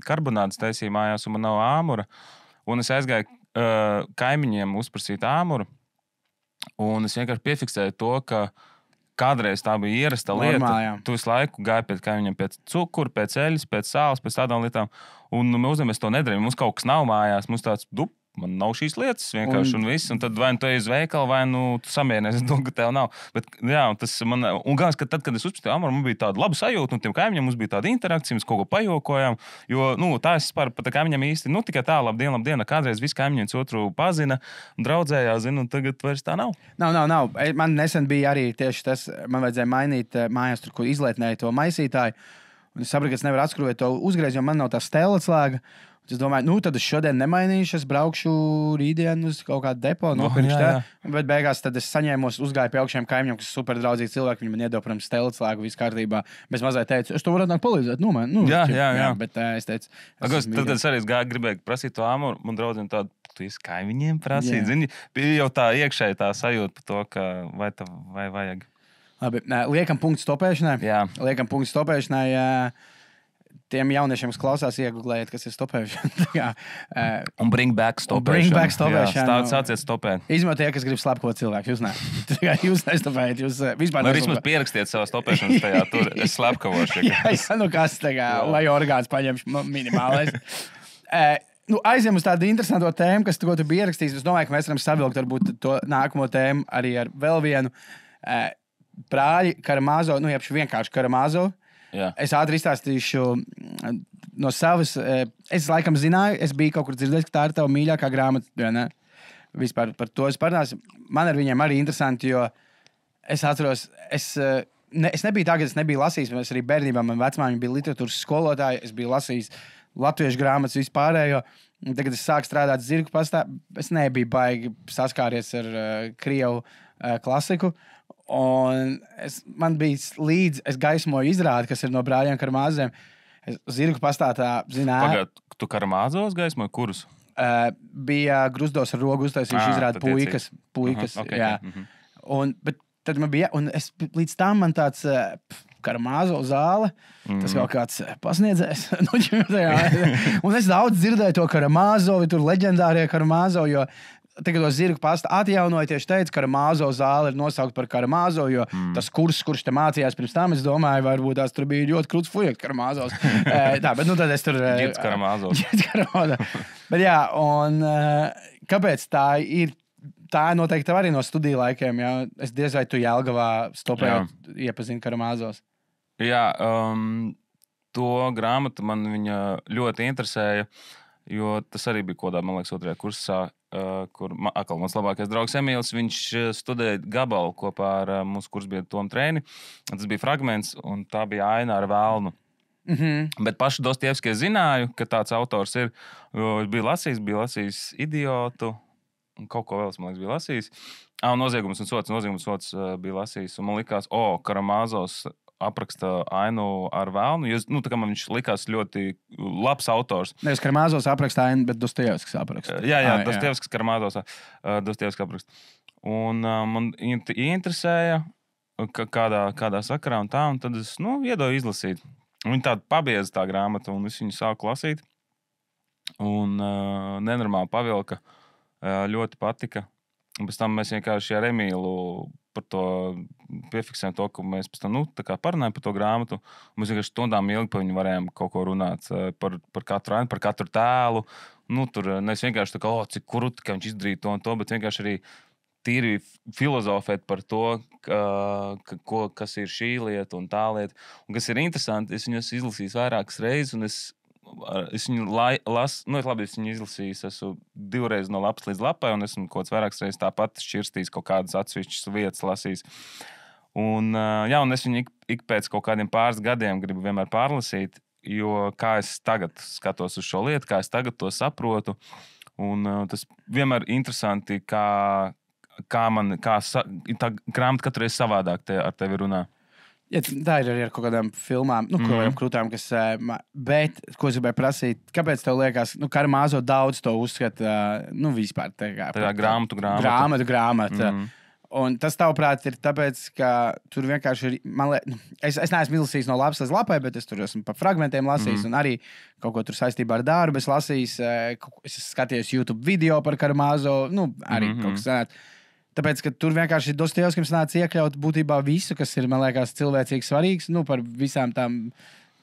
S1: karbonādes taisīju mājās, un man nav āmura, un es aizgāju kaimiņiem uzprasīt āmuru. Un es vienkārši piefiksēju to, ka kādreiz tā bija ierasta lieta.
S2: Normāli,
S1: tu visu laiku gāji pēc kaimiņiem, pēc cukura, pēc eļas, pēc sāls, pēc tādām lietām. Un mēs to nedarījām. Mums kaut kas nav mājās. Mums tāds, man nav šīs lietas vienkārši un viss. Un tad vai tu ej uz veikalu, vai tu samierinies, ka tev nav. Bet, tas man, un galvenais, ka tad, kad es uzpratīju āmuru, man bija tāda laba sajūta, un tiem kaimiņiem mums bija tāda interakcija, mēs kaut ko pajokojām. Jo, tā es par kaimiņiem īsti, tikai tā, labdien. Kādreiz visi kaimiņi viens otru pazina, draudzējās, un tagad vairs tā nav.
S2: Nav. Man nesen bija arī tieši tas, man vajadzēja mainīt mājās, tur, kur izlietnēja to maisītāju. Un es sapratu, ka es nevaru atskrūvēt to uzgriezt, jo man nav tā stēla slēga. Es domāju, tad es šodien nemainīšu, es braukšu rītdien uz kaut kādu depo, nopirkšu tā. Bet beigās tad es saņēmos, uzgāju pie augšējiem kaimiņiem, kas ir super draudzīgi cilvēki. Viņi man iedod, protams, stēlslēgu, viss kārtībā. Bet es mazliet teicu, es to varētu nāk palīdzēt.
S1: Jā.
S2: Bet es teicu,
S1: tad es arī gribēju prasīt to āmuru. Man draudzene tādu, tu esi kaimiņiem prasīt. Zini, bija jau tā iekšēji tā sajūta par to, ka vai vajag.
S2: Labi, liekam punktu stopēšanai. Liekam punktu stopēšanai. Tiem jauniešiem, kas klausās, iegūlējiet, kas ir stopēšana.
S1: Un bring back stopēšanu. Sāciet stopēt.
S2: Izmantot tie, kas grib slapkot cilvēku. Jūs nestopējat. Jūs vispār
S1: vismaz pierakstiet savā stopēšanas tajā. Tur es slapkavošu.
S2: Kas lai orgāns paņemš minimālais. Aizjām uz tādu interesantu tēmu, kas tu bija ierakstījis. Es domāju, ka mēs varam savilkt varbūt to nākamo tēmu arī ar vēl vienu brāļi Karamāzo, vienkārši Karamāzo.
S1: Jā.
S2: Es ātri izstāstīšu no savas. Es laikam zināju, es biju kaut kur dzirdējis, ka tā ir tava mīļākā grāmata. Vispār par to es parunāju. Man ar viņiem arī interesanti, jo es atceros, es nebiju tā, ka es nebiju lasījis. Es arī bērnībā man vecmāmiņa bija literatūras skolotāja. Es biju lasījis latviešu grāmatas vispārējo. Tagad es sāku strādāt zirgu pastā. Es nebiju baigi saskāries ar krievu klasiku. Un man bija līdzi, es gaismoju izrādi, kas ir no brāļiem Karamāziem. Es zirgu pastātā zināju.
S1: Pagad, tu Karamāzos gaismoji kurus?
S2: Bija Gruzdos ar rogu uztaisījuši izrādi puikas.
S1: Okay.
S2: Jā. Bet tad man bija, un līdz tam man tāds, Karamāzo zāle. Tas kaut kāds pasniedzējs. Un es daudz dzirdēju to Karamāzo, vai tur leģendārie Karamāzo, jo tagad to zirgu pasta atjaunoja, tieši teica, ka Karamāzo zāle ir nosaukt par Karamāzo, jo tas kurs, kurš te mācījās pirms tam, es domāju, varbūt tās tur bija ļoti krūts fujek Karamāzos. Tā, bet nu tad es tur...
S1: Ģits Karamāzos.
S2: Bet jā, un kāpēc tā ir? Tā noteikti tev arī no studiju laikiem, jā. Es diez vai tu Jelgavā stopējot iepazini Karamāzos.
S1: Jā, to grāmatu man viņa ļoti interesēja, jo tas arī bija kodā, man liekas, 2. kursā, kur atkal mans labākais draugs Emīls, viņš studēja gabalu kopā ar mūsu kursu bija Tomu Trēni. Tas bija fragments, un tā bija aina ar vēlnu. Bet pašu Dostojevski es zināju, ka tāds autors ir, jo es biju lasījis Idiotu, un kaut ko vēl es, man liekas, bija lasījis. Noziegums un sots bija lasījis, un man likās, Karamāzos apraksta ainu ar vēlnu, jo tā kā man viņš likās ļoti labs autors.
S2: Nevis Karamāzos apraksta ainu, bet Dostojevskis apraksta.
S1: Jā, Dostojevskis Karamāzos Dostojevskis apraksta. Un man interesēja, kādā sakarā un tā, un tad es, iedoju izlasīt. Viņa tāda pabieza tā grāmata, un es viņu sāku lasīt. Un nenormāli pavilka, ļoti patika. Un pēc tam mēs vienkārši ar Emīlu par to piefiksējām to, ka mēs pēc tam tā kā parunājam par to grāmatu. Mēs vienkārši stundām ilgi par viņu varējām kaut ko runāt par katru ainu, par katru tēlu. Tur nevis vienkārši tā kā, cik kurut, ka viņš izdarīja to un to, bet vienkārši arī tīri filozofēt par to, kas ir šī lieta un tā lieta. Un kas ir interesanti, es viņus izlasīju vairākas reizes, un es viņu lasu, labi, es viņu izlasīju, esmu 2 reizes no lapas līdz lapai, un esmu kaut kāds vairākas reizes tāpat šķirstījis kaut kādas atsevišķas vietas lasījis. Un es viņu ik pēc kaut kādiem pāris gadiem gribu vienmēr pārlasīt, jo kā es tagad skatos uz šo lietu, kā es tagad to saprotu, un tas vienmēr interesanti, kā tā grāmata katru reizi savādāk ar tevi runā.
S2: Ja, tā ir arī ar kaut kādām filmām, kādām krūtām, kas... Bet, ko es gribēju prasīt, kāpēc tev liekas, Karamāzo daudz to uzskata, vispār tā kā grāmata. Un tas, tavuprāt, ir tāpēc, ka tur vienkārši ir... Es neesmu izlasījis no lapas līdz lapai, bet es tur esmu pa fragmentiem lasījis, un arī kaut ko tur saistībā ar darbu es lasījis. Es skatījos YouTube video par Karamāzo, arī kaut kas sanāt. Tāpēc, ka tur vienkārši Dostojevskim nāca iekļaut būtībā visu, kas ir, man liekas, cilvēcīgi svarīgs, par visām tām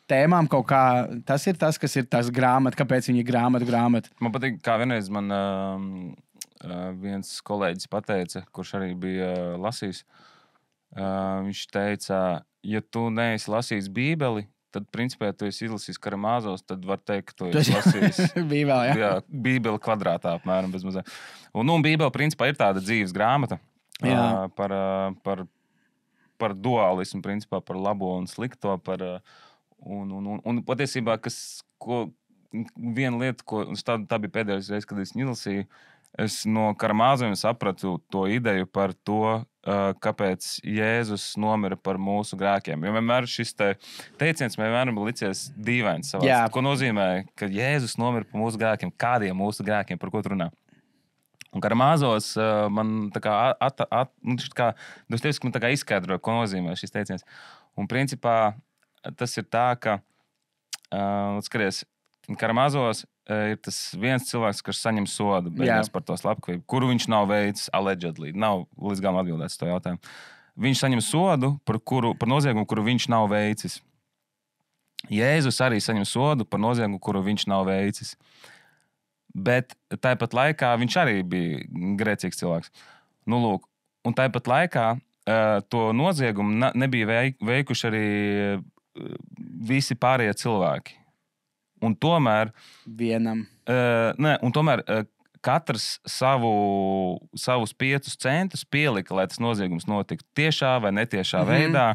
S2: tēmām kaut kā. Tas ir tas, kas ir tas grāmata, kāpēc viņi ir grāmata.
S1: Man patīk, kā vienreiz man viens kolēģis pateica, kurš arī bija lasījis, viņš teica, ja tu neesi lasījis Bībeli, tad, principā, ja tu esi izlasījis Karamāzos, tad var teikt, ka tu esi lasījis
S2: Bībeli,
S1: jā, Bībeli kvadrātā apmēram bez mazā. Un Bībeli, principā, ir tāda dzīves grāmata par dualismu, principā, par labo un slikto, un patiesībā, viena lieta, tā bija pēdējais reize, kad es izlasīju, es no Karamāzoviem sapratu to ideju par to, kāpēc Jēzus nomira par mūsu grēkiem. Jo vienmēr šis teiciens vienmēr ir licies dīvains savā. Ko nozīmē, ka Jēzus nomira par mūsu grēkiem? Kādiem mūsu grēkiem? Par ko tu runā? Un Karamāzos man tā kā Dostojevskis man tā kā izskaidroja, ko nozīmē šis teiciens. Un principā tas ir tā, ka skaties, Karamāzos ir tas viens cilvēks, kurš saņem sodu beigās par to slepkavību, kuru viņš nav veicis allegedly. Nav līdz galam atbildēts to jautājumu. Viņš saņem sodu par noziegumu, kuru viņš nav veicis. Jēzus arī saņem sodu par noziegumu, kuru viņš nav veicis. Bet tāpat laikā viņš arī bija grēcīgs cilvēks. Lūk, un tāpat laikā to noziegumu nebija veikuši arī visi pārējie cilvēki. Un tomēr katrs savus 5 centus pielika, lai tas noziegums notiktu tiešā vai netiešā veidā,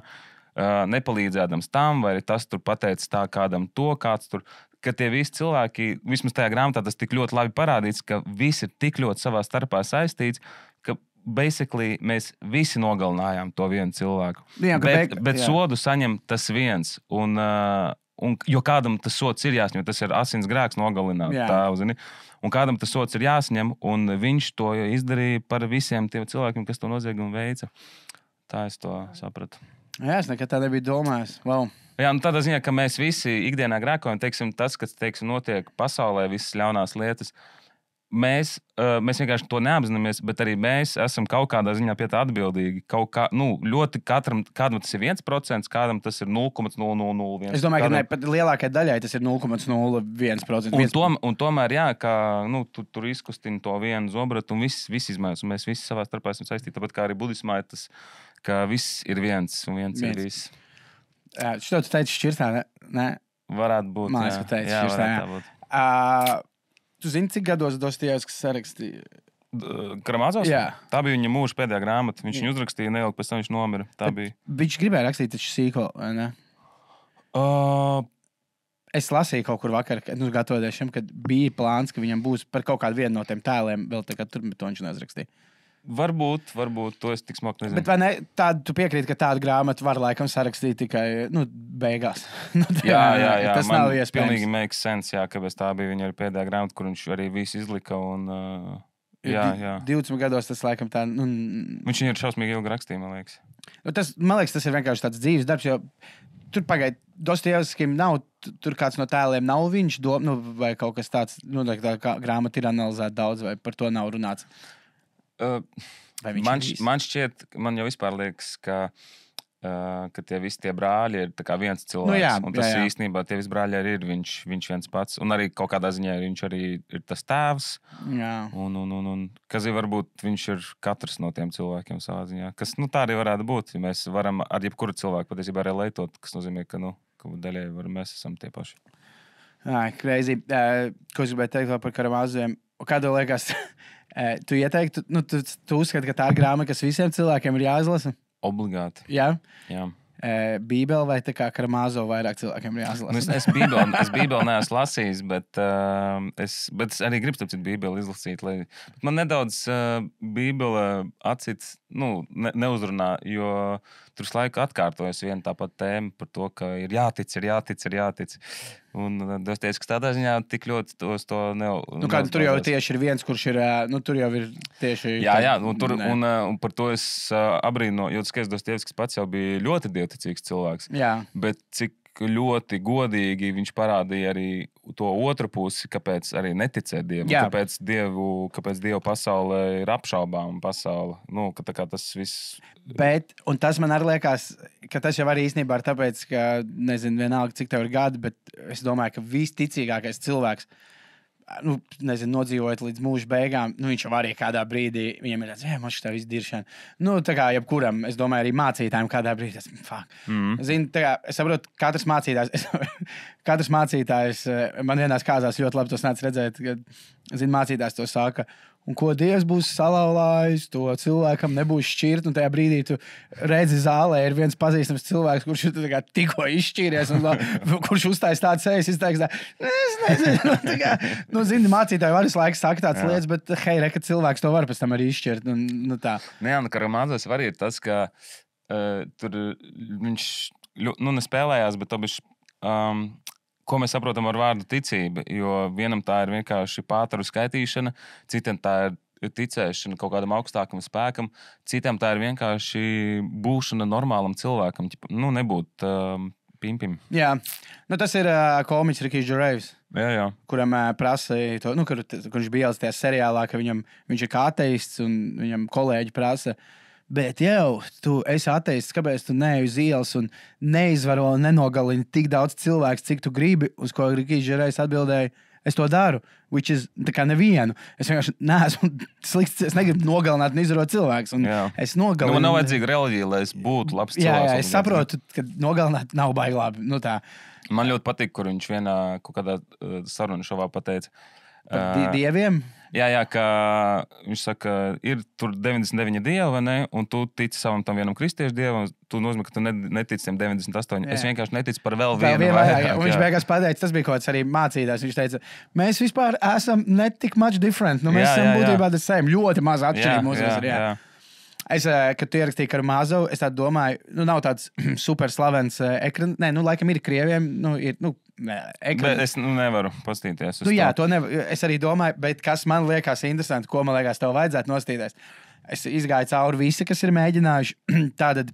S1: nepalīdzēdams tam, vai tas tur pateicis tā kādam to, kāds tur, ka tie visi cilvēki, vismaz tajā grāmatā tas tik ļoti labi parādīts, ka visi ir tik ļoti savā starpā saistīts, ka basically mēs visi nogalinājām to vienu cilvēku.
S2: Jā,
S1: bet sodu saņem tas viens, jo kādam tas sods ir jāsņem, tas ir asins grēks nogalināt tēvu, zini? Un kādam tas sods ir jāsņem, un viņš to izdarīja par visiem tiem cilvēkiem, kas to noziegumu veica. Tā es to sapratu.
S2: Jā, es nekad tā nebiju domājis. Wow.
S1: Jā, nu tādā ziņā, ka mēs visi ikdienā grēkojam, teiksim, tas, kas notiek pasaulē, visas ļaunās lietas, mēs vienkārši to neapzināmies, bet arī mēs esam kaut kādā ziņā pie tā atbildīgi. Ļoti kādam tas ir 1%, kādam tas ir 0,0001%.
S2: Es domāju, ka pat lielākajai daļai tas ir 0,01%.
S1: Un tomēr, jā, ka tur izkustina to vienu zobratu un viss izmaiņas, un mēs visi savā starpā esam saistīti. Tāpat kā arī budismā ir tas, ka viss ir viens un viens ir viss.
S2: Šito tu teici šķirtā, ne?
S1: Varētu būt,
S2: Māc, ka teici
S1: jā.
S2: šķirtā, jā. Tu zini, cik gados Dostojevskis sarakstīja?
S1: Karamazovs?
S2: Jā.
S1: Tā bija viņa mūža pēdējā grāmata. Viņš viņu uzrakstīja neilgi, pēc tam viņš nomira.
S2: Viņš gribēja rakstīt taču sīko, vai ne? Es lasīju kaut kur vakar, gatavoties šim, kad bija plāns, ka viņam būs par kaut kādu vienu no tiem tēliem vēl tā kā tur, bet to viņš neuzrakstīja.
S1: Varbūt to es tik smuki nezinu.
S2: Bet vai ne, tu piekrīti, ka tādu grāmatu var laikam sarakstīt tikai beigās?
S1: Jā.
S2: Tas nav iespējams.
S1: Pilnīgi makes sense, jā, kāpēc tā bija viņa arī pēdējā grāmata, kur viņš arī visu izlika. Un, jā.
S2: 20 gados tas laikam tā...
S1: Viņš viņu ir šausmīgi ilgi rakstīja, man liekas.
S2: Man liekas, tas ir vienkārši tāds dzīves darbs, jo tur pagaid, Dostojevskim nav, tur kāds no tēliem nav viņš, vai kaut kas tāds, tā grāmata ir analizēta daudz, vai par to nav runāts.
S1: Man šķiet, man jau vispār liekas, ka tie visi tie brāļi ir viens cilvēks. Un tas īstenībā tie visi brāļi arī ir viņš viens pats. Un arī kaut kādā ziņā viņš arī ir tas tēvs.
S2: Jā.
S1: Un kas ir varbūt viņš ir katrs no tiem cilvēkiem savā ziņā. Kas tā arī varētu būt. Ja mēs varam ar jebkuru cilvēku patiesībā relētot, kas nozīmē, ka daļai mēs esam tie paši.
S2: Crazy. Ko es gribēju teikt vēl par Karamazoviem? Kādu liekas... Tu ieteiktu, tu uzskati, ka tā ir grāmata, kas visiem cilvēkiem ir jāizlasa?
S1: Obligāti.
S2: Jā?
S1: Jā.
S2: Bībeli vai tā kā Karamazovu vairāk cilvēkiem ir jāizlasa?
S1: Es Bībeli neesmu lasījis, bet es arī gribu tāpēc Bībeli izlasīt. Man nedaudz Bībele acīts neuzrunā, jo tur laiku atkārtojas viena tāpat tēma par to, ka ir jātic. Un Dostojevskis tādā ziņā tik ļoti to
S2: tur jau tieši ir viens, kurš ir, tur jau ir tieši...
S1: Jā, un par to es abrīnoju, jo skaidrs Dostojevskis pats jau bija ļoti dievticīgs cilvēks.
S2: Jā.
S1: Bet cik ļoti godīgi viņš parādīja arī to otru pusi, kāpēc arī neticēt Dievu. Kāpēc Dievu pasaulē ir apšaubām pasaule. Ka tas viss...
S2: Bet, un tas man arī liekas, ka tas jau arī īstenībā ir tāpēc, ka, nezinu, vienalga, cik tev ir gadi, bet es domāju, ka visticīgākais cilvēks, nodzīvojot līdz mūža beigām, viņš jau arī kādā brīdī, viņam ir tāds, man šī tā viss diršana. Tā kā jebkuram, es domāju, arī mācītājiem kādā brīdī, Zini, es saprotu, katrs mācītājs, man vienās kāzās ļoti labi tos nāc redzēt, ka, mācītājs to saka, un ko Dievs būs salauzājis, to cilvēkam nebūs šķirt, un tajā brīdī tu redzi zālē ir viens pazīstams cilvēks, kurš ir tikko izšķīries, un kurš uztais tāds sejas, izteiks tā, es nezinu, zini, mācītāji var visu laiku saka tāds lietas, bet hei, ka cilvēks to var pēc tam arī izšķirt, tā.
S1: Karamazovs arī ir tas, ka tur viņš, nespēlējās, bet to bišķi, ko mēs saprotam ar vārdu ticība, jo vienam tā ir vienkārši pātaru skaitīšana, citam tā ir ticēšana kaut kādam augstākam spēkam, citam tā ir vienkārši būšana normālam cilvēkam, nebūt pimpim.
S2: Jā, tas ir komiķis Rikijs Džerejs, kuram prasīja to, kurš bija ielicis tajā seriālā, ka viņš ir kā ateists un viņam kolēģi prasa, bet jau, tu esi ateists, kāpēc tu neej uz ielas un neizvaro un nenogalini tik daudz cilvēku, cik tu gribi, uz ko Rikijs Džerejs atbildēja, es to daru, which is tā kā nevienu. Es vienkārši neesmu slikts, es negribu nogalināt un izvarot cilvēkus. Es nogalinu.
S1: Man nav vajadzīga reliģija, lai es būtu labs cilvēks.
S2: Jā, es saprotu, ka nogalināt nav baigi labi.
S1: Man ļoti patīk, kur viņš vienā kaut kādā sarunu šovā pateica.
S2: Par dieviem?
S1: Jā, ka viņš saka, ir tur 99 dievi, vai ne? Un tu tici savam tam vienam kristiešu dievam, tu nozīmē, ka tu netici tiem 98. Jā. Es vienkārši neticu par vēl vienu.
S2: Un viņš beigās pateica, tas bija kaut kāds arī mācītājs. Viņš teica, mēs vispār esam ne tik much different. Mēs esam būtībā the same. Ļoti maz atšķirība mūsos ir. Kad tu ierakstīji Karamazovu, es domāju, nav tāds super slavens ekrans. Nē, laikam ir krieviem.
S1: Bet es nevaru pastīties.
S2: To nevar. Es arī domāju, bet kas man liekas interesanti, ko man liekas tev vajadzētu nostīties. Es izgāju cauri visi, kas ir mēģinājuši. Tātad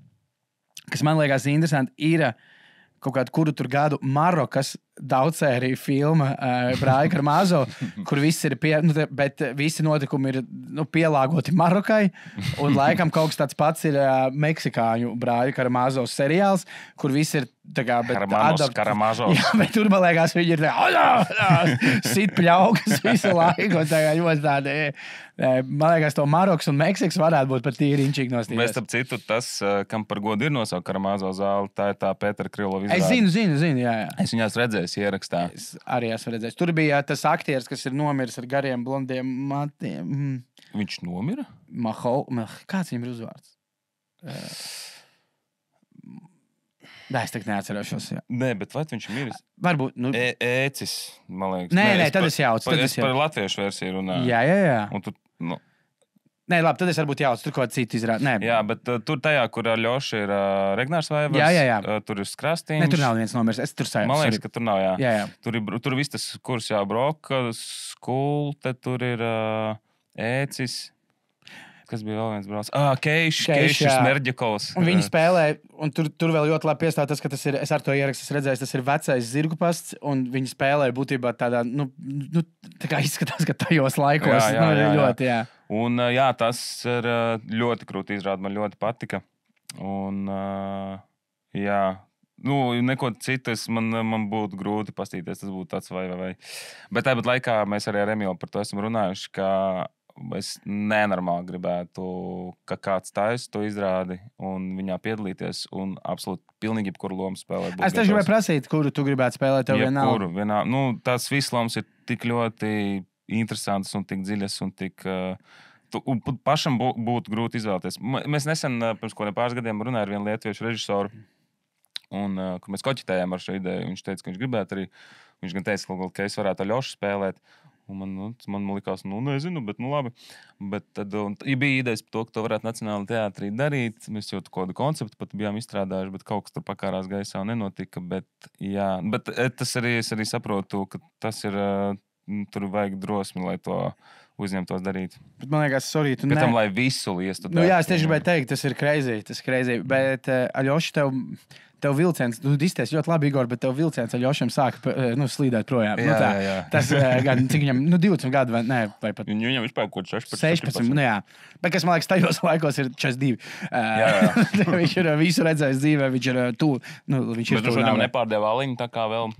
S2: kas man liekas interesanti, ir kaut kādu kuru tur gadu Marokas daudzsēriju filma Brāļa Karmāzo, kur viss ir bet visi notikumi ir pielāgoti Marokai, un laikam kaut kas tāds pats ir meksikāņu Brāļa Karmāzo seriāls, kur viss ir tā kā...
S1: Karamazos.
S2: Jā, bet tur, man liekas, viņi ir sit pļaukas visu laiku, un tā kā ļoti tādi... Man liekas, to Marokas un Meksikas varētu būt pat tīri inčīgi nostīties.
S1: Mēs, starp citu, tas, kam par godu ir nosaukt Karamazo zāli, tā ir tā Pētera Krylova izrāde.
S2: Es zinu, jā.
S1: Es viņās redzēju ierakstā.
S2: Es arī esmu redzējis. Tur bija tas aktieris, kas ir nomiris ar gariem blondiem matiem.
S1: Viņš nomira?
S2: Kāds viņam ir uzvārds? Es tagad neatcerēšos. Jā.
S1: Nē, bet vai viņš ir miris?
S2: Varbūt.
S1: Ēcis, man liekas.
S2: Nē, tad es jaucu.
S1: Es par latviešu versiju runāju.
S2: Jā.
S1: Un tu,
S2: Nē, labi, tad es varbūt jaucu, tur kaut ko citu izrādu.
S1: Jā, bet tur tajā, kur ar Ļošu ir Regnārs Vaivars,
S2: jā.
S1: Tur ir Skrastīņš.
S2: Ne, tur nav viens nomirs, es tur sajūtu.
S1: Man liekas, ka tur nav, jā.
S2: Jā.
S1: Tur viss tas kurs jau Broka, Skulte, tur ir Ēcis. Kas bija vēl viens brālis? Keišs Smerdjakovs.
S2: Un viņi spēlē, un tur vēl ļoti labi piestāv tas, ka tas ir, es ar to ierakstu redzēju, tas ir vecais zirgu pasts, un viņi spēlē būtībā tādā, tā kā izskatās, ka tajos laikos. Ļoti, jā.
S1: Un jā, tas ir ļoti krūti izrāda, man ļoti patika. Un jā, neko citu man būtu grūti pastīties, tas būtu tāds vai. Bet tāpat laikā mēs arī ar Emilu par to esam runājuši, ka es nenormāli gribētu, ka kāds taisa to izrādi un viņā piedalīties un absolūti pilnīgi jebkuru lomu spēlēt.
S2: Es tev gribēju prasīt, kuru tu gribētu spēlēt, tev vienalga.
S1: Tās visas lomas ir tik ļoti interesantas un tik dziļas un tik... Un pašam būtu grūti izvēlēties. Mēs nesen, pirms pāris gadiem runājām ar vienu lietuviešu režisoru, un, kur mēs koķitējām ar šo ideju. Viņš teica, ka viņš gribētu arī, viņš gan teica, ka es varētu ar Ļošu spēlēt. Un man likās, nezinu, bet labi. Bet tad ja bija idejas par to, ka to varētu Nacionālajā teātrī darīt. Mēs jau kādu konceptu pat bijām izstrādājuši, bet kaut kas tur pakārās gaisā un nenotika. Bet tas arī, es arī saprotu, ka tas ir, tur vajag drosmi, lai to uzņemtos darīt.
S2: Bet man liekas, tu
S1: pēc tam, lai visu liestu.
S2: Jā, es tieši gribēju teikt, tas ir crazy. Bet, Aļoši, tev vilciens, tu izties ļoti labi, Igor, bet tev vilciens Aļošam sāka slīdēt projām.
S1: Jā.
S2: Tas gan, cik viņam, 20 gadu vai pat...
S1: Viņam vispār kaut
S2: 16, jā. Bet kas, man liekas, tajos laikos ir 42. Viņš ir visu redzējis dzīvē, viņš ir tu.
S1: Bet tu šodien nepārdēvā aliņu, tā kā vēl...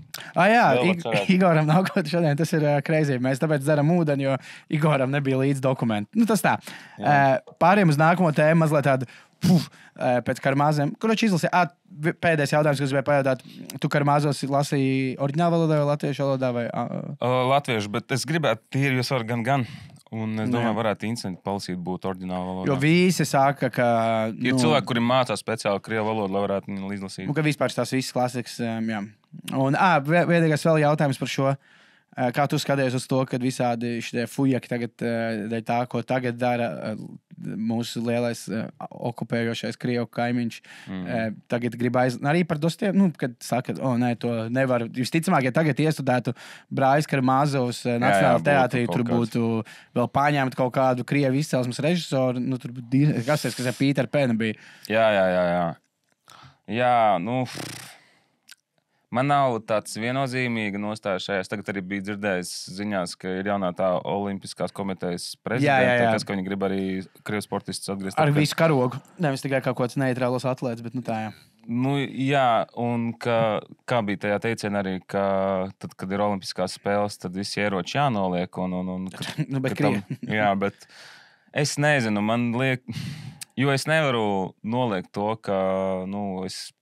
S2: Jā, Igoram nav kaut šodien, tas ir crazy. Mēs tāpēc dzeram ūdeni, jo Igoram nebija līdz dokumentu. Tas tā. Pāriem uz nākamo tēmu mazliet tādu pēc Karmāzēm. Kurš izlasīja? Pēdējais jautājums, kas gribēju pajautāt. Tu Karmāzos lasīji oriģinālu valodā vai latviešu valodā? Vai...
S1: Latviešu, bet es gribētu tīri, jūs varat gan. Un es domāju, varētu interesanti palasīt būt oriģinālu valodā.
S2: Jo visi saka, ka...
S1: Ir cilvēki, kuri mācās speciāli krievu valodu, lai varētu viņu izlasīt.
S2: Ka vispār tās visas klasikas, jā. Un vienīgais vēl jautājums par šo. Kā tu skaties uz to, kad visādi šie fujaki tagad, tā, ko tagad dara mūsu lielais okupējošais Krievu kaimiņš, tagad grib arī par dostiem, kad saka, nē, to nevar. Visticamāk, ja tagad iestudētu Brāļa Karmāzovs Nacionālajā teātrī, tur būtu vēl paņemt kaut kādu Krievu izcelsmes režisoru, tur būtu, kas ir Pīter Pena bija.
S1: Jā, man nav tāds viennozīmīga nostāja šajās. Tagad arī bija dzirdējis ziņās, ka ir jaunā tā Olimpiskās komitejas prezidenta, kas, ka viņi grib arī krievu sportistus atgriezt.
S2: Ar visu karogu. Nevis tikai kaut kāds neitrālos atlēts, bet tā jā.
S1: Jā, un kā bija tajā teicienā arī, ka tad, kad ir Olimpiskās spēles, tad visi ieroči jānoliek. Bet es nezinu, man liek, jo es nevaru noliekt to, ka, es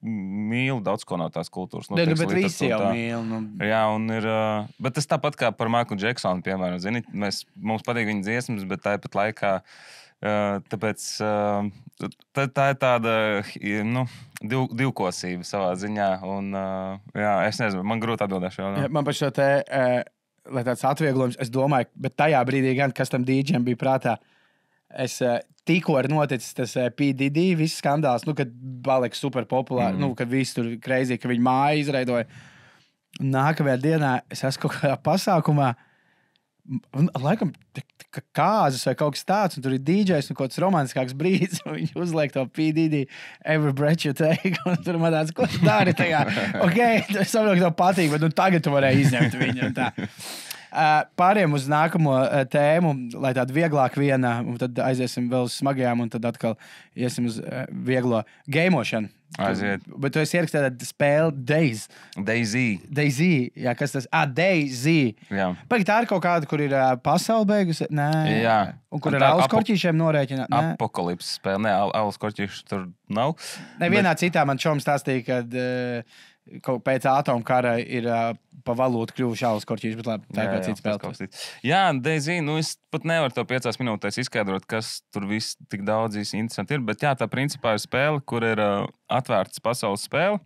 S1: mīlu daudz ko no tās kultūras.
S2: Bet visi jau mīl.
S1: Jā, un ir... Bet tas tāpat kā par Michaelu Jacksonu, piemēram. Zini, mums patīk viņa dziesmas, bet tāpat laikā... Tāpēc tā ir tāda divkosība savā ziņā. Un, es nezinu, man grūti atbildēt šo.
S2: Man par šo te, lai tāds atvieglojums, es domāju, bet tajā brīdī gan, kas tam dīdžiem bija prātā, es tikko ir noticis tas PDD, viss skandāls, kad palika super populāri, kad viss tur crazy, ka viņa māja izveidoja. Nākamajā dienā es esmu kaut kādā pasākumā, laikam, kāzas vai kaut kas tāds, un tur ir DJs un kaut kāds romantiskāks brīdis, un viņš uzliek to PDD, every breath you take, un tur man tāds, ko tu dari tajā? Ok, es saprotu, ka tev patīk, bet tagad tu varēji izņemt viņu. Tā. Pāriem uz nākamo tēmu, lai tāda vieglāk viena, un tad aiziesim vēl uz smagajām, un tad atkal iesim uz vieglo gameošanu.
S1: Aiziet.
S2: Bet tu esi ierakstījis tādu spēli DayZ. Jā, kas tas? DayZ.
S1: Jā.
S2: Pagaid, tā ir kaut kāda, kur ir pasaule beigusi? Nē.
S1: Jā.
S2: Un kur ar alus korķīšiem norēķina?
S1: Apokalipses spēle. Nē, alus korķīši tur nav.
S2: Nevienā citā man čom stāstīja, kad pēc atomkara ir pa valūtu kļuvuši alus korķīši, bet labi, tā ir kaut cita spēle.
S1: Jā, DayZ, es pat nevaru to 5 minūtēs izskaidrot, kas tur viss tik daudz interesanti ir, bet jā, tā principā ir spēle, kur ir atvērts pasaules spēle.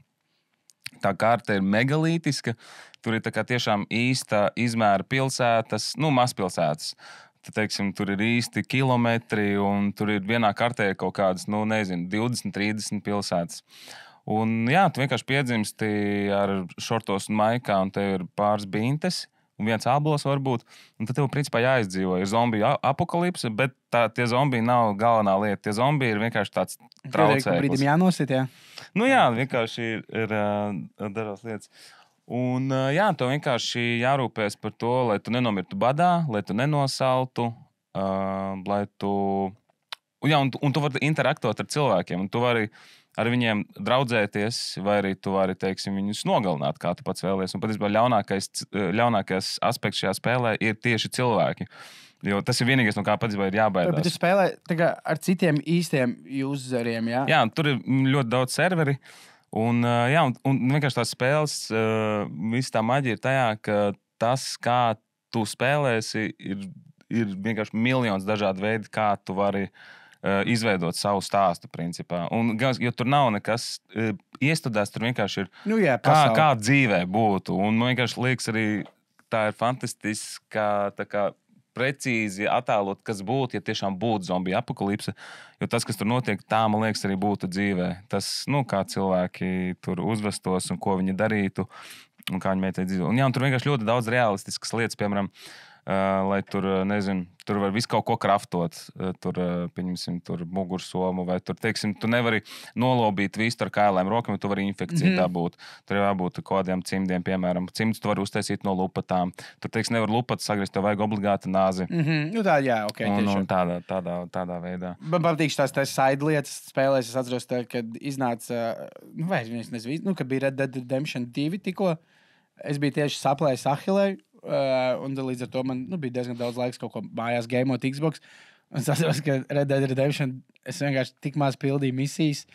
S1: Tā kārta ir megalītiska, tur ir tā kā tiešām īsta izmēra pilsētas, mazpilsētas. Tad, teiksim, tur ir īsti kilometri, un tur ir vienā kartē kaut kādas, 20, 30 pilsētas. Un jā, tu vienkārši piedzimsti ar šortos un maikā, un tev ir pāris bintes, un viens ābols varbūt, un tad tev principā jāizdzīvo. Ir zombiju apokalipse, bet tie zombiji nav galvenā lieta. Tie zombiji ir vienkārši tāds traucēklis.
S2: Brīdim jānosit, jā?
S1: Jā, vienkārši ir dažās lietas. Un jā, tev vienkārši jārūpēs par to, lai tu nenomirtu badā, lai tu nenosaltu, lai tu... Un tu vari interaktot ar cilvēkiem, un tu vari ar viņiem draudzēties, vai arī tu vari, teiksim, viņus nogalināt, kā tu pats vēlies. Un patiesībā ļaunākais aspekts šajā spēlē ir tieši cilvēki. Jo tas ir vienīgais, no kā patiesībā ir jābaidās.
S2: Bet tu spēlē ar citiem īstiem useriem, jā?
S1: Jā, tur ir ļoti daudz serveri. Un vienkārši tās spēles, viss tā maģija ir tajā, ka tas, kā tu spēlēsi, ir vienkārši miljons dažādu veidu, kā tu vari izveidot savu stāstu, principā. Un, jo tur nav nekas iestudēts, tur vienkārši ir kā dzīvē būtu. Un man vienkārši liekas arī, tā ir fantastiski, kā precīzi attēlot, kas būtu, ja tiešām būtu zombiju apokalipse. Jo tas, kas tur notiek, tā, man liekas, arī būtu dzīvē. Tas, kā cilvēki tur uzvestos un ko viņi darītu un kā viņi mēģinātu dzīvot. Un tur vienkārši ļoti daudz realistiskas lietas, piemēram, lai tur, nezinu, tur var visu kaut ko kraftot, pieņemsim, tur mugursomu, vai tur, teiksim, tu nevari nolobīt visu ar kailēm rokam, jo tu vari infekciju dabūt. Tur jābūt kādiem cimdiem, piemēram. Cimdus tu vari uztaisīt no lupatām. Tur, teiksim, nevar lupatas sagriezt, tev vajag obligāti nāzi.
S2: Tā, jā, ok.
S1: Un tādā veidā.
S2: Man patīk tās side lietas spēlēs. Es atceros, kad iznāca, kad bija Red Dead Redemption 2 tikko. Es biju tieši saplējis Ahilēju. Un līdz ar to man bija diezgan daudz laiks kaut ko mājās gameot Xbox. Un es atceros, ka Red Dead Redemption es vienkārši tik maz pildīju misijas.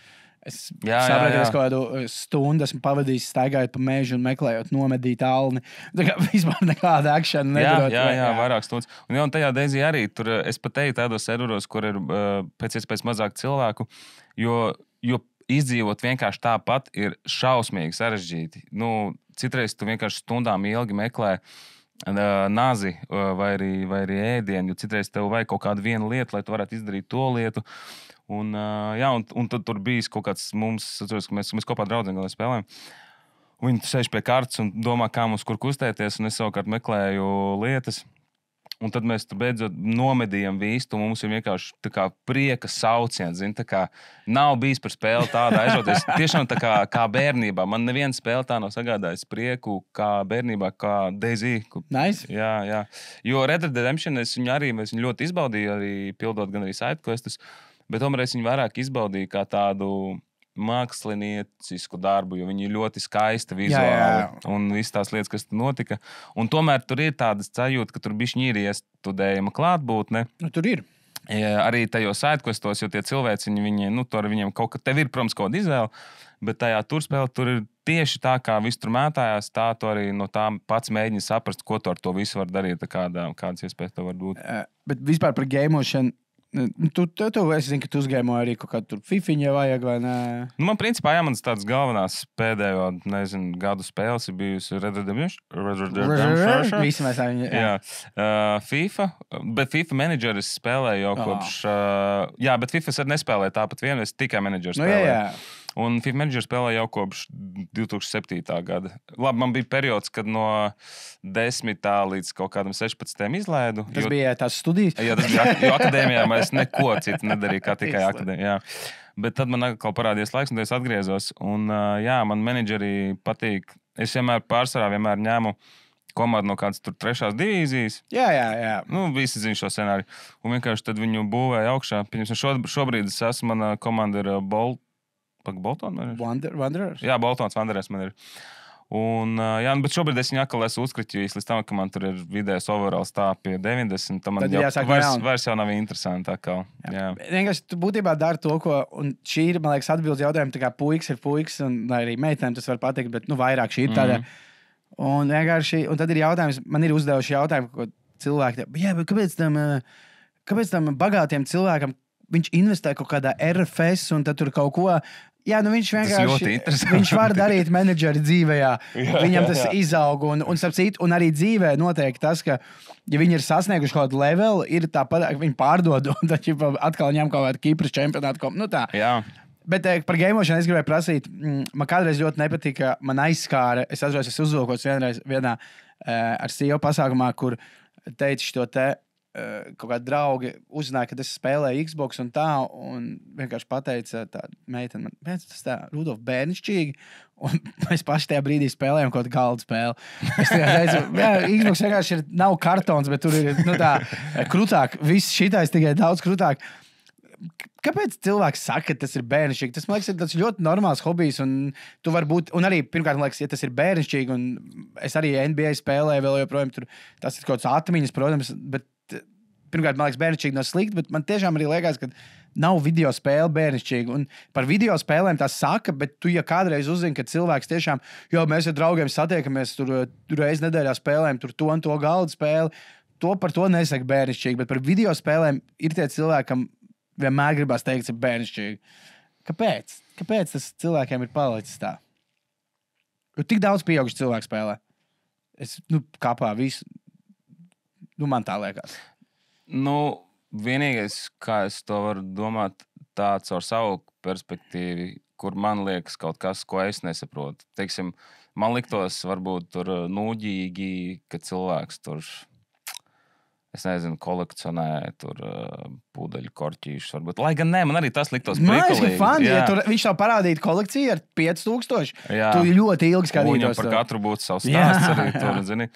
S2: Es sapratu, ka es kaut kādu stundu esmu pavadījis staigājot pa mežu un meklējot nomedīt alni. Tā kā vispār nekāda akšana nedarot.
S1: Jā, vairāk stundas. Un tajā DayZ arī tur es pat teju tādos serveros, kur ir pēc iespējas mazāk cilvēku, jo izdzīvot vienkārši tāpat ir šausmīgi sarežģīti. Citreiz tu vienkārši stundām ilgi meklē nāzi vai arī ēdienu, jo citreiz tev vajag kaut kādu vienu lietu, lai tu varētu izdarīt to lietu. Un tad tur bija kaut kāds mums, atceros, ka mēs kopā draudzēm spēlējam. Viņi sēž pie kartes un domā, kā mums kur kustēties, un es savukārt meklēju lietas. Un tad mēs beidzot nomedījām vistu, un mums ir vienkārši tā kā prieka sauciens. Nav bijis par spēli tāda aizrauties. Tiešām tā kā bērnībā. Man neviena spēle tā nav sagādājis prieku kā bērnībā, kā DayZ.
S2: Nice.
S1: Jā. Jo Red Dead Redemption mēs viņu ļoti izbaudīju, arī pildot gan arī sidequestus, bet tomēr es viņu vairāk izbaudīju kā tādu māksliniecisku darbu, jo viņi ir ļoti skaisti vizuāli un visas tās lietas, kas tur notika. Un tomēr tur ir tādas sajūta, ka tur bišķiņi ir iestudējama klātbūtne.
S2: Tur ir.
S1: Arī tajos sidequestos, jo tie cilvēci, viņi tur viņiem kaut kā, tev ir, protams, kaut kāda izvēle, bet tajā turspēlē tur ir tieši tā, kā viss tur mētājās, tā tu arī no tā pats mēģini saprast, ko tu ar to visu var darīt, kādas iespējas tev var būt.
S2: Bet vispār par gameošanu, es zinu, ka tu uzgēmo arī kaut kādu fifiņu vajag, vai ne?
S1: Man principā, manas tādas galvenās pēdējo, gadu spēles ir bijusi Red Dead Redemption.
S2: Visi mēs viņu.
S1: Jā. FIFA, bet FIFA menedžeris spēlēju jau kopš... Jā, bet FIFA es arī nespēlēju tāpat vienu, es tikai menedžeru spēlēju. Un FIFA menedžeru spēlēju jau kopš 2007. gada. Labi, man bija periods, kad no 10. līdz kaut kādam 16. izlaidu.
S2: Tas bija tās studijas?
S1: Jā, tas bija, jo akadēmijā mēs neko citu nedarīju, kā tikai akadēmijā. Bet tad man atkal parādījās laiks, un es atgriezos. Un, jā, man menedžeri patīk. Es pārsvarā ņēmu komandu no kādas tur 3. divīzijas.
S2: Jā.
S1: Nu, visi zina šo scenāriju. Un vienkārši tad viņu būvēja augšā. Šobrīd es esmu, mana komanda ir Boltons?
S2: Wanderers?
S1: Jā, Boltons Wanderers man ir. Un, jā, bet šobrīd es viņu atkal esmu uzkriķījis līdz tam, ka man tur ir vidējais overall stāv pie 90. Tad man vairs jau nav interesanti atkal. Jā.
S2: Vienkārši tu būtībā dari to, ko, un šī ir, man liekas, atbildes jautājumu, tā kā puikas ir puikas, un arī meitenēm tas var patikt, bet, vairāk šī ir tāda. Un vienkārši, un tad ir jautājums, man ir uzdevuši jautājumu, ko cilvēki, bet kāpēc tam bagātiem cilvēkam viņš investē kaut kādā RFS un tad tur kaut ko. Jā, viņš vienkārši var darīt menedžeri dzīvē. Viņam tas izaug. Un starp citu, un arī dzīvē noteikti tas, ka, ja viņi ir sasnieguši kaut kādu levelu, ir tāpat, ka viņi pārdod un tad atkal ņem kaut kādu Kipras čempionātu. Tā.
S1: Jā.
S2: Bet par gameošanu es gribēju prasīt, man kādreiz ļoti nepatika, man aizskāra, es atceros, es uzvilkos vienā ar CEO pasākumā, kur teica šo te, kaut kādi draugi uzzināja, ka es spēlēju Xbox un tā, un vienkārši pateica tā meitene, tas tā Rudolf bērnišķīgi, un mēs paši tajā brīdī spēlējam kaut kādu galdu spēli. Es teicu, Xbox vienkārši nav kartons, bet tur ir tā krutāk, viss šitais tikai daudz krutāk. Kāpēc cilvēks saka, ka tas ir bērnišķīgi? Tas, man liekas, ir tāds ļoti normāls hobijs, un tu vari būt, un arī, pirmkārt, man liekas, ja tas ir bērnišķīgi, un es arī NBA spēlēju vēl joprojām, tur tas ir kaut kāds atmiņas, protams, bet pirmkārt, man liekas, bērnišķīgi nav slikti, bet man tiešām arī liekas, ka nav video spēle bērnišķīga. Un par video spēlēm tā saka, bet tu, ja kādreiz uzzini, ka cilvēks tiešām, mēs ar draugiem satiekamies, tur reiz nedēļā spēlēm, tur to un to galdu spēli, to par to nesaka bērnišķīgi, bet par video spēlēm ir tie cilvēkam vienmēr gribās teikt, ka ir bērnišķīgi. Kāpēc? Kāpēc tas cilvēkiem ir palicis tā? Jo tik daudz pieauguši cilvēku spēlē. Es, kāpā visu. Man tā liekas.
S1: Vienīgais, kā es to varu domāt, tāds ar savu perspektīvu, kur man liekas kaut kas, ko es nesaprotu. Teiksim, man liktos varbūt tur nūģīgi, ka cilvēks tur, es nezinu, kolekcionē tur pudeļu korķīšus. Varbūt. Lai gan nē, man arī tas liktos prikulīgi.
S2: Ja viņš tev parādītu kolekciju ar 5000, tu ļoti ilgi skatītos.
S1: Un viņam par katru būtu savs stāsts arī tur, zini.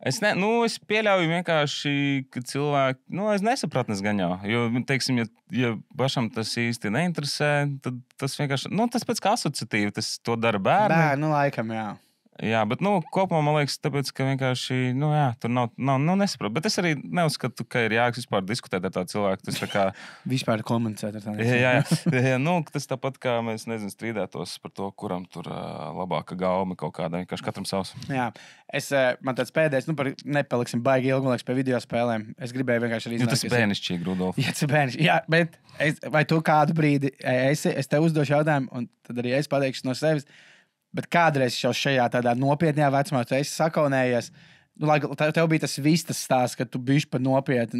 S1: Es pieļauju vienkārši, ka cilvēki, es nesapratu gan jau. Jo, teiksim, ja pašam tas īsti neinteresē, tad tas vienkārši, tas pēc kā asociatīvi, tas to dara bērni.
S2: Bērnu laikam, jā.
S1: Jā, bet kopumā man liekas, tāpēc, ka vienkārši, tur nav nesaprot. Bet es arī neuzskatu, ka ir jāks vispār diskutēt ar tādu cilvēku. Tas tā kā...
S2: Vispār komunicēt ar tādu.
S1: Jā. Tas tāpat kā mēs, strīdētos par to, kuram tur labāka gaume kaut kāda, vienkārši katram savs.
S2: Jā, man tāds pēdējais, nepaliksim baigi ilgi, man liekas, pie video spēlēm. Es gribēju vienkārši arī
S1: tas ir bērnišķīgi, Rudolf.
S2: Jā, tas ir bērnišķīgi. Jā, bet vai tu kādu brīdi, es tev uzdošu jautājumu, un tad arī es pateikšu no sevis. Bet kādreiz jau šajā tādā nopietnējā vecumā tu esi sakaunējies. Tev bija tas vistas stāsts, ka tu bišķi pat nopietni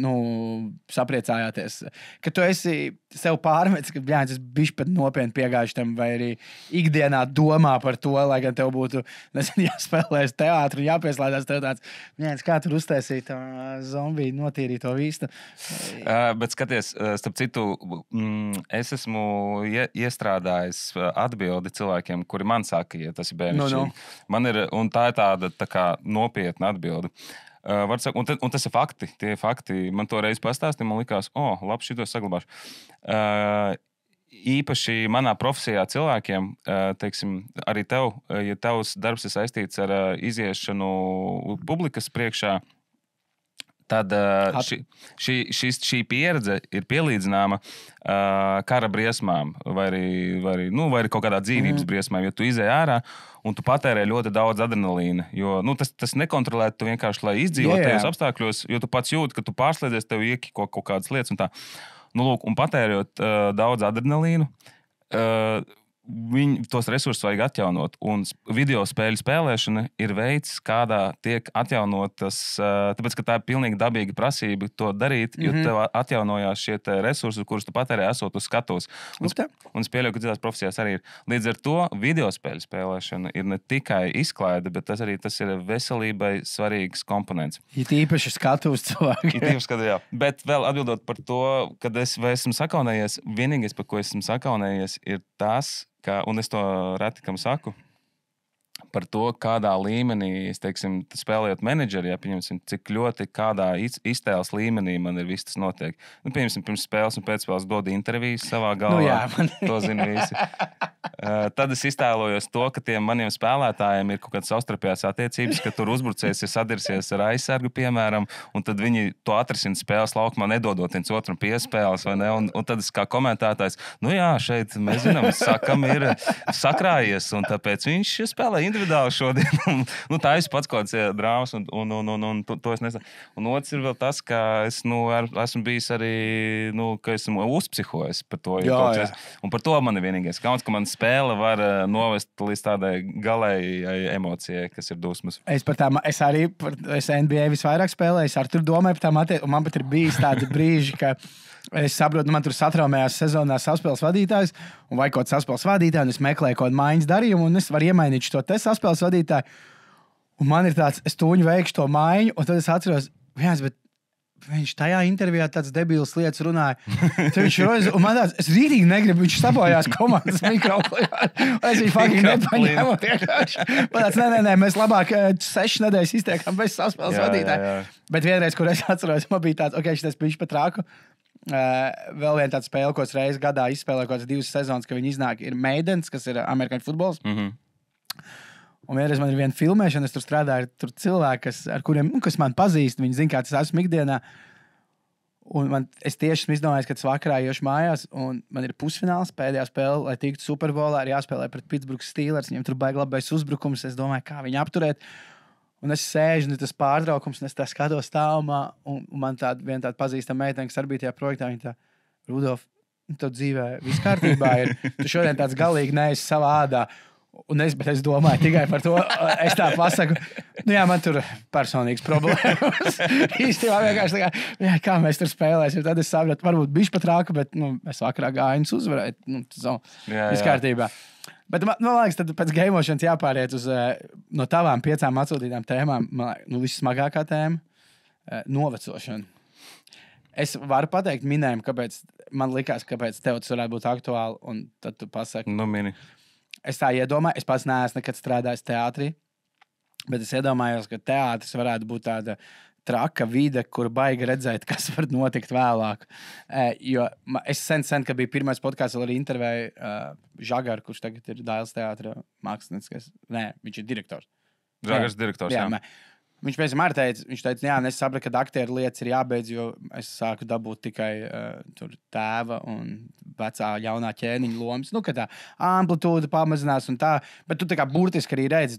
S2: sapriecājāties. Ka tu esi sev pārmetis, ka es bišķi pat nopietni piegājuši tam, vai arī ikdienā domā par to, lai gan tev būtu, jāspēlēs teātri un jāpieslēdās tev tāds, kā tur uztaisīt zombiju, notīrīt to vistu.
S1: Bet skaties, starp citu, es esmu iestrādājis atbildi cilvēkiem, kuri man saka, ja tas ir bērnišķīgi. Man ir, un tā ir tāda tā kā nopietna atbildi. Un tas ir fakti. Tie fakti man to reiz pastāstīja. Man likās, labi, šito saglabāšu. Īpaši manā profesijā cilvēkiem, teiksim, arī tev, ja tavs darbs ir saistīts ar iziešanu publikas priekšā, tad šī pieredze ir pielīdzināma kara briesmām vai arī kaut kādā dzīvības briesmām. Ja tu izej ārā un tu patērē ļoti daudz adrenalīna, jo tas nekontrolē tu vienkārši, lai izdzīvot tajos apstākļos, jo tu pats jūti, ka tu pārslēdzies, tev iekiko kādas lietas un tā. Un patērējot daudz adrenalīnu, tos resursus vajag atjaunot. Un video spēļu spēlēšana ir veids, kādā tiek atjaunotas, tāpēc, ka tā ir pilnīgi dabīga prasība to darīt, jo tev atjaunojās šie resursi, kurus tu patērē esot uz skatos. Un es pieļauju, ka citās profesijās arī ir. Līdz ar to video spēļu spēlēšana ir ne tikai izklaide, bet tas ir veselībai svarīgs komponents.
S2: Ir īpaši skatus cilvēki.
S1: Bet vēl atbildot par to, kad esmu sakaunējies, vienīgais, par ko esmu sakaunējies, ir tas, un es to reti kam saku, par to, kādā līmenī, es teiksim, spēlējot menedžeri, pieņemsim, cik ļoti kādā iztēles līmenī man ir viss tas notiek. Pieņemsim, pirms spēles un pēc spēles dod intervijas savā galvā. To zina visi. Tad es iztēlojos to, ka tiem maniem spēlētājiem ir kaut kādas savstarpējās attiecības, ka tur uzbrucējs ir sadirsies ar aizsargu, piemēram, un tad viņi to atrisina spēles laukumā, nedodot viens otram piespēles, vai ne? Un tad es kā komentētājs, šeit mēs zinām, sakam ir sakrājies, un tāpēc viņš spēlē individuāli šodien. Tā es pats kaut kāds drāmas, un to es nesaku. Un otrs ir vēl tas, ka es esmu bijis arī, ka esmu uzpsihojis par to. Un par to man ir vienīgais kauns, ka man spēle var novest līdz tādai galējai emocijai, kas ir dusmas.
S2: Es arī es NBA visvairāk spēlēju, es ar tur domāju par tām attiecībām, un man pat ir bijis tādi brīži, ka es saprotu, man tur satraumējās sezonā saspēles vadītājs, un vai kaut kāds saspēles vadītājs, un es meklēju kaut kādu maiņas darījumu, un es varu iemainīt šo te saspēles vadītāju. Un man ir tāds, es tuņu veikšu to maiņu, un tad es atceros, bet viņš tajā intervijā tāds debils lietas runāja. Un man tāds, es rītīgi negribu, viņš sabojās komandas mikrofonu. Es viņu fucking nepaņēmu. Man tāds, nē, mēs labāk 6 nedēļas iztiekam bez saspēles vadītāja. Bet vienreiz, kur es atceros, man bija tāds, šitais bišķi pat rāku. Vēl viena tāda spēle, ko es reizi gadā izspēlēju, kaut kāds 2 sezonas, ka viņi iznāk, ir Maidens, kas ir amerikāņu futbols. Un vienreiz man ir viena filmēšana, es tur strādāju ar cilvēku, ar kuriem, kas man pazīst, viņi zina, kā tas esmu ikdienā. Un es tieši esmu izdomājis, ka es vakarā iešu mājās, un man ir pusfināls, pēdējā spēle, lai tiktu Superbolā, ir jāspēlē pret Pittsburgh Steelers, viņiem tur baigi labais uzbrukums, es domāju, kā viņu apturēt. Un es sēžu, un tas pārtraukums, un es tā skatos tālumā, un man viena tāda pazīstama meitene, kas arī bija tajā projektā, viņa tā, Rudolf, tev dzīvē viss kārtībā ir, tu šodien tāds galīgi neesi savā ādā. Bet es domāju tikai par to, es tā pasaku, man tur personīgas problēmas. Īstenībā vienkārši tā kā mēs tur spēlēsim, tad es sapratu, varbūt bišķi pat rāku, bet es vakarā gājiņus uzvarēt. Viss kārtībā. Bet man liekas, tad pēc gameošanas jāpāriet uz no tavām 5 atsūtītām tēmām, vissmagākā tēma - novecošana. Es varu pateikt minējumu, kāpēc man likās, kāpēc tev tas varētu būt aktuāli, un tad tu pasaki.
S1: Mini.
S2: Es tā iedomāju, es pats neesmu nekad strādājis teātrī, bet es iedomājos, ka teātris varētu būt tāda traka vide, kur baigi redzēt, kas var notikt vēlāk. Jo es sen, kad bija pirmais podkāsts, arī intervēju Žagaru, kurš tagad ir Dailes teātra mākslinieks. Nē, viņš ir direktors.
S1: Žagars direktors, jā.
S2: Viņš pēc tam arī teica, es sapratu, ka aktieru lietas ir jābeidz, jo es sāku dabūt tikai tēva un vecā jaunā ķēniņa lomas. Ka tā amplitūda pamazinās un tā. Bet tu tā kā burtiski arī redzi,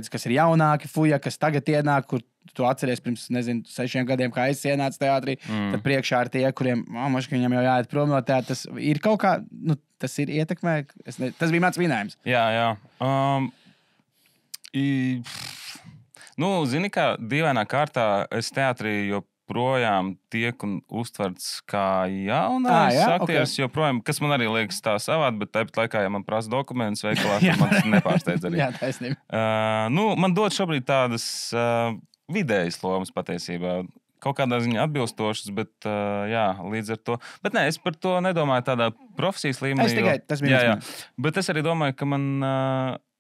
S2: kas ir jaunāki fuja, kas tagad ienāk, kur tu atceries pirms, 6 gadiem, kā es ienācu teātrī. Tad priekšā ir tie, kuriem, viņam jau jāiet prom no teātra. Tas ir kaut kā, tas ir ietekmē. Tas bija mans vinājums.
S1: Jā. Zini, kā dīvainā kārtā es teātrī joprojām tiek un uztverts kā jaunais aktieris, joprojām, kas man arī liekas tā savādi, bet tāpat laikā, ja man prasa dokumentus veikalā, tad man tas nepārsteidz arī.
S2: Jā, taisnība.
S1: Man dod šobrīd tādas vidējas lomas patiesībā. Kaut kādā ziņā atbilstošas, bet līdz ar to. Bet nē, es par to nedomāju tādā profesijas līmenī.
S2: Es tikai, tas bija.
S1: Jā. Bet es arī domāju, ka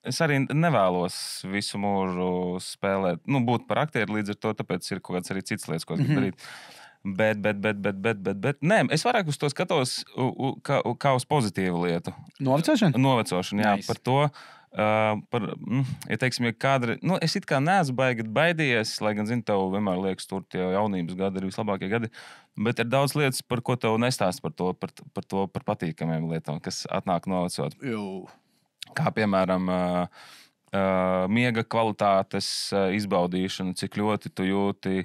S1: es arī nevēlos visu mūžu spēlēt, būt par aktieru, līdz ar to, tāpēc ir kaut kāds arī cits lietas, ko es gribu darīt. Bet, nē, es vairāk uz to skatos kā uz pozitīvu lietu.
S2: Novecošanu?
S1: Novecošanu, jā, nice. Par to. Ja teiksim, ja kādre, es it kā neesmu baidījies, lai gan, zinu, tev vienmēr liekas, tur tie jaunības gadi ir vislabākie gadi, bet ir daudz lietas, par ko tev nestāst par patīkamiem lietām, kas atnāk novecot. Kā piemēram miega kvalitātes izbaudīšana, cik ļoti tu jūti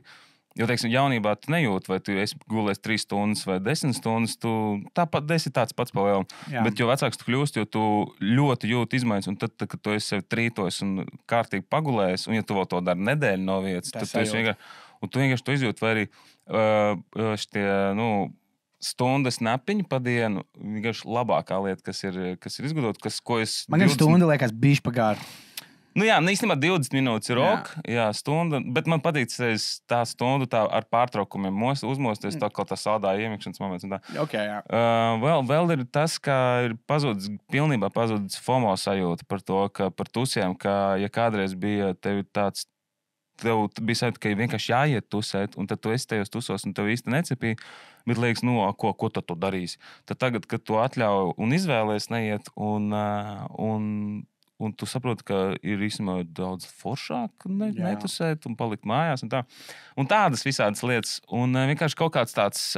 S1: Jo, teiksim, jaunībā tu nejūti, vai tu esi gulējis 3 stundas vai 10 stundas, tu tāpat esi tāds pats pa lielam. Bet jo vecāks tu kļūsti, jo tu ļoti jūti izmaiņas, un tad, kad tu esi sevi trītojis un kārtīgi pagulējis, un ja tu vēl to dari nedēļu no vietas, tad tu vienkārši to izjūti, vai arī šitie, stundas napiņi pa dienu, vienkārši labākā lieta, kas ir izgudrot, ko es...
S2: Man ir stunda, liekas, bišķi pagāru.
S1: Īstenībā 20 minūtes ir ok, stunda, bet man patīk tā stunda tā ar pārtraukumiem uzmosties, tā kā tā saldā iemikšanas moments.
S2: Okay,
S1: vēl ir tas, ka ir pilnībā pazudis FOMO sajūta par to, ka par tusiem, ka ja kādreiz bija tev tāds, tev bija sajūta, ka vienkārši jāiet tusēt, un tad tu esi tajos tusos, un tev īsti necepīja, bet liekas, ko tu darīsi. Tad tagad, kad tu atļauj un izvēlies neiet, un tu saproti, ka ir īstenībā daudz foršāk netusēt un palikt mājās. Un tādas visādas lietas. Un vienkārši kaut kāds tāds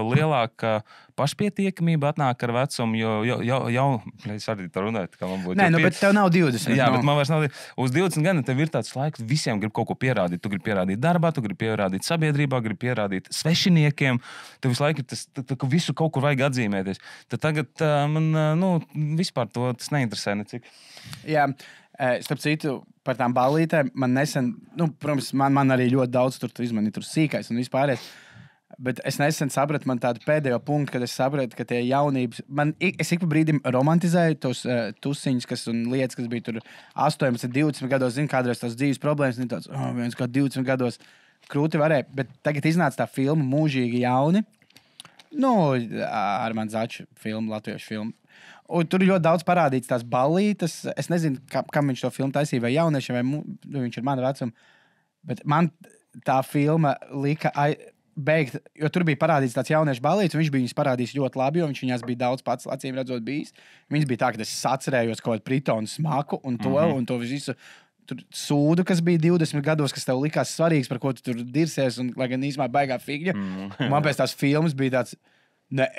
S1: lielāka pašpietiekamība atnāk ar vecumu, jo es arī tā runāju, kā man būtu.
S2: Nē, bet tev nav 20.
S1: Jā, bet man vairs nav. Uz 20 gadiem tev ir tāds laiks, visiem grib kaut ko pierādīt. Tu gribi pierādīt darbā, tu gribi pierādīt sabiedrībā, gribi pierādīt svešiniekiem. Tev visu laiku ir tas, ka visu kaut kur vajag atzīmēties. Tad tagad man, vispār tas neinteresē necik.
S2: Jā, starp citu, par tām ballītēm man nesen, protams, man arī ļoti daudz tur izmani tur sīkais un vispārējais. Bet es nesen sapratu, man tādu pēdējo punktu, kad es sapratu, ka tie jaunības... Es ik pa brīdim romantizēju tos tusiņus un lietas, kas bija tur 18, 20 gados. Zinu, kādreiz tās dzīves problēmas, un tāds, viens kā 20 gados krūti varēja. Bet tagad iznāca tā filma Mūžīgi jauni. Ar man Začu filmu, latviešu filmu. Un tur ļoti daudz parādīts tās ballītes. Es nezinu, kam viņš to filmu taisīja, vai jauniešiem, vai viņš ir mana vecuma. Bet man tā filma lika... beigt, jo tur bija parādīts tāds jauniešu ballīts, un viņš bija viņas parādījis ļoti labi, jo viņš viņās bija daudz pats, acīm redzot, bijis. Viņas bija tā, ka es atcerējos kaut kādu Pritonu smaku un to visu tur sūdu, kas bija 20 gados, kas tev likās svarīgs, par ko tu tur dirsies, un lai gan īsumā baigā figņa. Man pēc tās filmas bija tāds,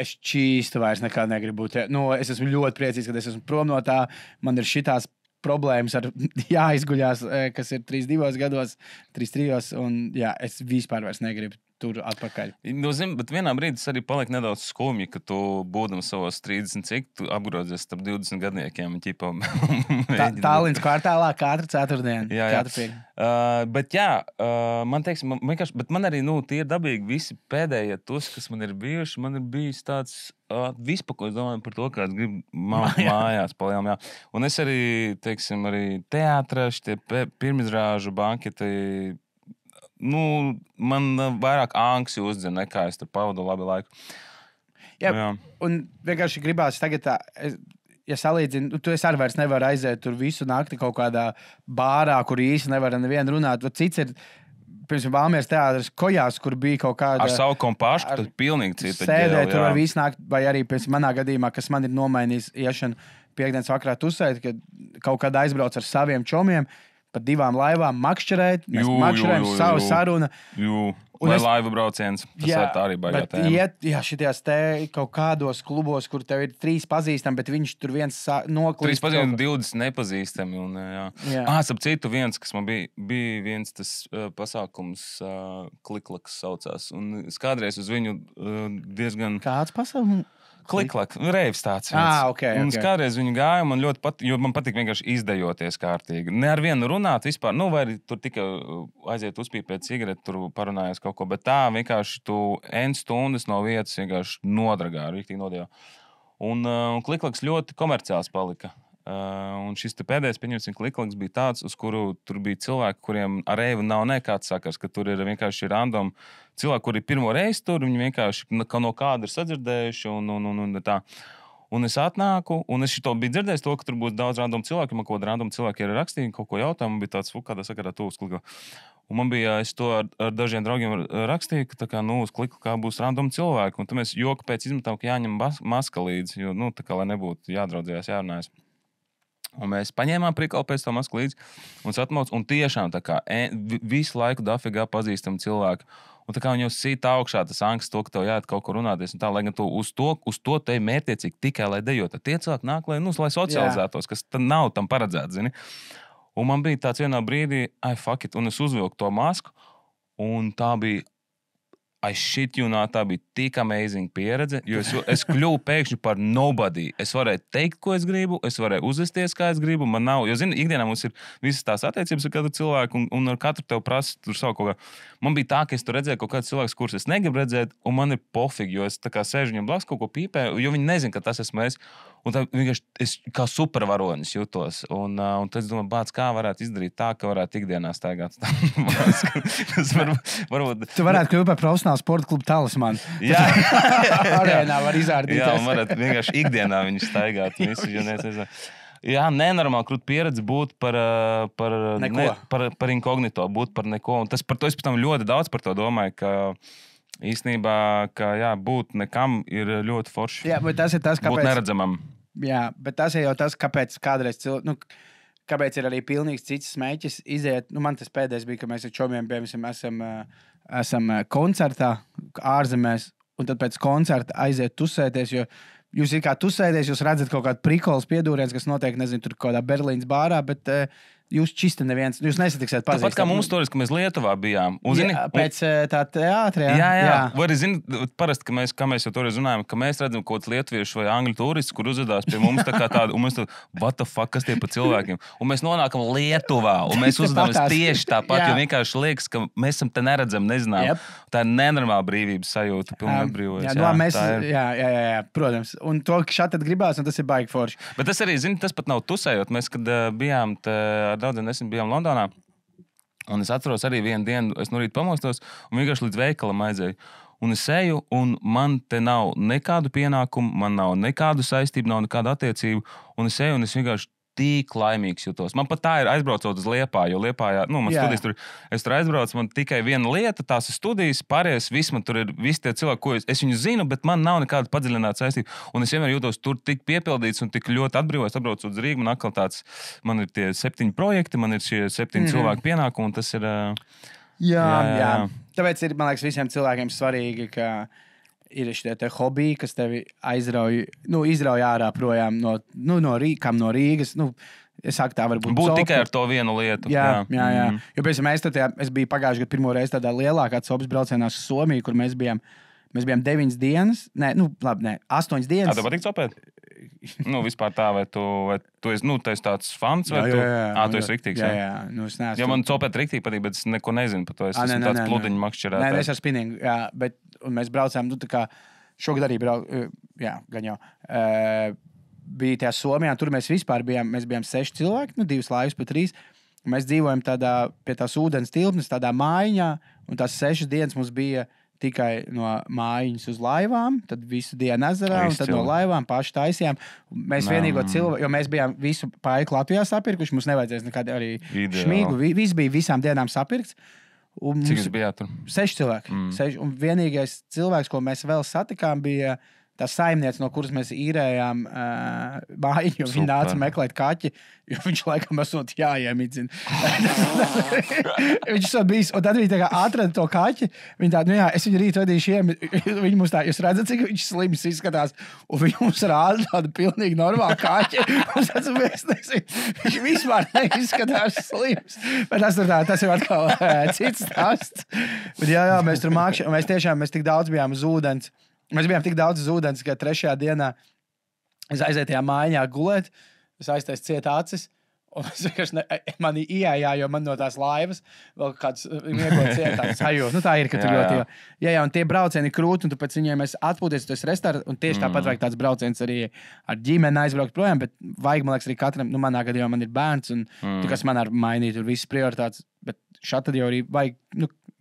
S2: es čīstu vairs nekā negribu būt. Es esmu ļoti priecīgs, ka es esmu prom no tā, man ir šitās problēmas ar jāizguļās, kas ir 3-2 gados, 3-3, un es vispār vairs negribu tur atpakaļ.
S1: Bet vienā brīdī tas arī paliek nedaudz skumji, ka tu būdams savos 30, cik tu apgrozies starp 20 gadniekiem.
S2: Tālins kvartālā katru ceturtdienu.
S1: Jā. Bet man teiksim, bet man arī, tie ir dabīgi visi pēdējie tus, kas man ir bijuši. Man ir bijis tāds vispār, ko es domāju par to, kā es gribu mājās palielam. Un es arī, teiksim, arī teātraši, tie pirmizrāžu banketi, man vairāk anksi uzdzina, nekā es tur pavadu labi laiku.
S2: Jā. Un vienkārši gribās tagad ja salīdzinu, tu arī vairs nevari aiziet tur visu nakti kaut kādā bārā, kur īsti nevar nevienu runāt. Cits ir, pirms Valmieras teātris Kojās, kur bija kaut kāda...
S1: Ar savu kompāšu, tad pilnīgi cita ģēla.
S2: Sēdēt tur var visu nakti, vai arī pēc manā gadījumā, kas man ir nomainījis iešanu piekdienas vakarā tusēt, kad kaut kādā aizbrauc ar saviem čomiem, pa 2 laivām makšķerēt, mēs makšķerējam savu sarunu.
S1: Vai laivu brauciens, tas arī baigā tēma.
S2: Šitās te kaut kādos klubos, kur tev ir 3 pazīstami, bet viņš tur viens noklīst.
S1: 3 pazīstami, 20 nepazīstami. Starp citu, kas man bija viens tas pasākums, Kliklaks saucās. Un es kādreiz uz viņu diezgan...
S2: Kāds pasākums?
S1: Kliklak, reivs tāds.
S2: Okay.
S1: Un es kādreiz viņu gāju, man ļoti patīk, jo man patīk vienkārši izdejoties kārtīgi. Ne ar vienu runāt vispār, vai arī tur tikai aiziet uzpīpēt cigareti, tur parunājies kaut ko, bet tā vienkārši tu N stundas no vietas vienkārši nodragā, rīktīgi nodējā. Un Kliklaks ļoti komerciāls palika. Un šis pēdējais, pieņemsim, Kliklaks bija tāds, uz kuru tur bija cilvēki, kuriem ar reivu nav nekāds sakars, ka tur ir vienkārši random cilvēki, kuri pirmo reizi tur, viņi vienkārši no kāda ir sadzirdējuši un tā. Un es atnāku, un es šito biju dzirdējis to, ka tur būs daudz random cilvēku, man kaut kāda random cilvēki ir rakstīja, kaut ko jautājumu, man bija tāds, kādā sakarā tu uz Kliklaka. Un man bija, es to ar dažiem draugiem rakstīju, ka tā kā, uz Kliklaka būs random cilvēki, un tad mēs joku pēc izmetām, ka jāņem maska līdzi, jo, tā kā, lai nebūtu jādraudzējās, jārunājas. Un mēs paņēmām prikalu pēc tam masku līdzi un atmauc, un tiešām tā kā visu laiku dafigā pazīstami cilvēki. Un tā kā viņi jau sīta augšā tas angsts to, ka tev jāiet kaut kur runāties un tā, lai gan tu uz to te mērķiecīgi tikai, lai dejot. Tie cilvēki nāk, lai socializētos, kas nav tam paredzēts, zini. Un man bija tāds vienā brīdī, fuck it, un es uzvilku to masku, un tā bija I shit you not, tā bija tik amazing pieredze, jo es kļuvu pēkšņi par nobody. Es varēju teikt, ko es gribu, es varēju uzvesties, kā es gribu. Man nav, jo, zini, ikdienā mums ir visas tās attiecības ar katru cilvēku, un ar katru tev prasa tur savu kaut kā. Man bija tā, ka es tur redzēju kaut kādus cilvēkus, kurus es negribu redzēt, un man ir pofīgi, jo es tā kā sēžu viņam blakus kaut ko pīpēju, jo viņi nezina, ka tas esmu es. Un tā vienkārši es kā supervaronis jutos. Un tad es domāju, bāc, kā varētu izdarīt tā, ka varētu ikdienā staigāt. Tas varbūt...
S2: Tu varētu kļūt par profesionālu sporta klubu talismanu.
S1: Jā.
S2: Arēnā var izrādīties.
S1: Jā, un varētu vienkārši ikdienā viņi staigāt. Jā, nenormāli krūt pieredze būt par inkognito, būt par neko. Un tas par to es pēc tam ļoti daudz par to domāju, ka īstenībā, ka jā, būt nekam ir ļoti forši.
S2: Jā, bet tas ir tas, kāpēc...
S1: Būt neredzamam.
S2: Jā, bet tas ir jau tas, kāpēc kādreiz kāpēc ir arī pilnīgs cits smēķis iziet. Man tas pēdējais bija, ka mēs ar čomiem, piemēram, esam koncertā ārzemēs, un tad pēc koncerta aiziet tusēties, jo jūs ir kā tusēties, jūs redzat kaut kādu prikols piedūriens, kas notiek, nezinu, tur kaut kādā Berlīnas bārā, bet... Jūs čista neviens, jūs nesatiksiet pazīstam.
S1: Tāpat kā mums toreiz, ka mēs Lietuvā bijām.
S2: Pēc tā teātra,
S1: jā. Vai arī, zini, parasti, kā mēs jau toreiz runājam, ka mēs redzam kaut kāds lietuviešu vai angļu turists, kur uzvedās pie mums tā kā tādu, un mēs tādu, what the fuck, kas tie pa cilvēkiem? Un mēs nonākam Lietuvā, un mēs uzvedamies tieši tāpat, jo vienkārši liekas, ka mēs esam te neredzam, nezinām. Yep. Tā ir nenormāla brīvības sajūta, pilnīgi brīvojas.
S2: Jā, protams. Un to šādi tad gribās, un tas ir baigi forši.
S1: Bet tas arī, zini, tas pat nav tusējot. Mēs, kad bijām daudziem nesen bijām Londonā, un es atceros arī vienu dienu, es no rīta pamostos un vienkārši līdz veikalam aizēju. Un es eju, un man te nav nekādu pienākumu, man nav nekādu saistību, nav nekādu attiecību, un es eju, un es vienkārši tik laimīgs jutos. Man pat tā ir aizbraucot uz Liepāju, jo Liepājā, man studijas tur, es tur aizbraucu, man tikai viena lieta, tās ir studijas, pārējais, man tur ir visi tie cilvēki, ko es viņu zinu, bet man nav nekāda padziļināta saistība. Un es vienmēr jūtos tur tik piepildīts un tik ļoti atbrīvots, atbraucot uz Rīgu, man atkal tāds, man ir tie 7 projekti, man ir šie 7 cilvēku pienākumi, un tas ir...
S2: Jā. Tāpēc ir, man liekas, visiem cilvēkiem svarīgi, ka ir šie hobiji, kas tevi izrauj ārā projām no Rīgas. Es saku, tā varbūt
S1: būt tikai ar to vienu lietu.
S2: Jā. Jo, piemēram, es biju pagājušajā gadā pirmo reizi tādā lielākā copas braucienā uz Somiju, kur mēs bijām 9 dienas. 8 dienas.
S1: Tev patīk copēt? Vispār tā, vai tu esi tāds fans, vai tu esi riktīgs?
S2: Jā. Es neesmu.
S1: Ja man copēt riktīgi patīk, bet es neko nezinu par to. Es esmu tāds pludiņu makšķerētājs.
S2: Nē, es ar spinningu, jā, bet mēs braucām, tā kā šogad arī gan jau. Bija tajā Somijā, tur mēs vispār bijām 6 cilvēki, 2 laivas pa 3. Mēs dzīvojam pie tās ūdens tilpnes, tādā mājiņā, un tās 6 dienas mums bija tikai no mājiņas uz laivām, tad visu dienu ezerā, un tad no laivām paši taisījām. Mēs vienīgo cilvēku, jo mēs bijām visu paiku Latvijā sapirkuši, mums nevajadzēs nekādi arī šmīgu, viss bija visām dienām sapirkts.
S1: Cik jūs bijāt tur?
S2: 6 cilvēki. 6, un vienīgais cilvēks, ko mēs vēl satikām, bija tā saimniece, no kuras mēs īrējām mājiņu, jo viņa nāca meklēt kaķi, jo viņš laikam esot jāiemidzina. Viņš esot bijis, un tad viņa tā kā atrada to kaķi, viņa tā, es viņu rīt vedīšu viņa mums tā, jūs redzat, cik viņš slims izskatās, un viņa mums rāda tādu pilnīgi normālu kaķi, un viņš vispār neizskatās slims. Bet tas ir atkal cits stāsts. Bet jā, mēs tur mākšķi, un mēs tik daudz bijām uz ūdens. Mēs bijām tik daudz uz ūdens, ka 3. dienā es aizēju tajā mājiņā gulēt, es aiztaisu ciet acis, un es vienkārši mani ieejā, jo man no tās laivas vēl kāds miegot ciet tāds sajūta. Tā ir, ka tu ļoti... Jā, un tie braucieni krūti, un tu pēc viņiem esi atpūties, tu esi restorāns, un tieši tāpat vajag tāds brauciens arī ar ģimeni aizbraukt projām, bet vajag, man liekas, arī katram, manā gadījumā man ir bērns, un tu, kas man ar mainīt tur visas prioritātes, bet šādi tad jau arī vajag,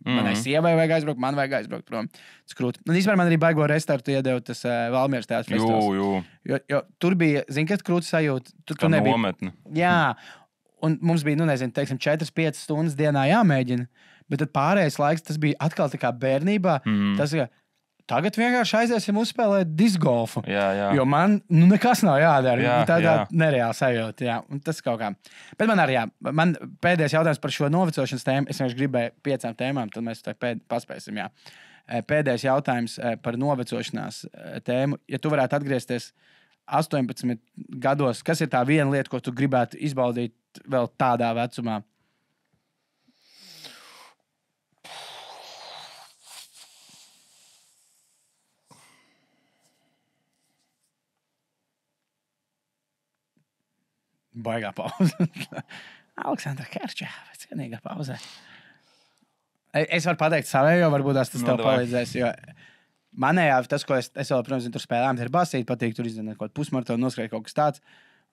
S2: manai sievai vajag aizbraukt, man vajag aizbraukt prom. Tas krūti. Un īstenībā man arī baigo restorātu iedeva tas Valmieras teātris festivāls. Jo tur bija, zini, kas krūti sajūta? Tur nebija.
S1: Nometne.
S2: Jā, un mums bija, 4-5 stundas dienā jāmēģina, bet tad pārējais laiks, tas bija atkal tā kā bērnībā. Tas, ka tagad vienkārši aiziesim uzspēlēt discgolfu.
S1: Jā.
S2: Jo man nekas nav jādara. Tā ir nereāla sajūta. Jā. Un tas kaut kā. Bet man arī, man pēdējais jautājums par šo novecošanas tēmu. Es vienkārši gribēju 5 tēmām, tad mēs to paspēsim. Jā. Pēdējais jautājums par novecošanās tēmu. Ja tu varētu atgriezties 18 gados, kas ir tā viena lieta, ko tu gribētu izbaudīt vēl tādā vecumā? Baigā pauze. Aleksandra Kerčēva, cienīgā pauzē. Es varu pateikt savējo, varbūt tas tev palīdzēs, jo manējā tas, ko es vēl, protams, tur spēlēm, ir basīt, patīk tur izdarīt kaut pusmaratonu, noskrēt kaut kas tāds.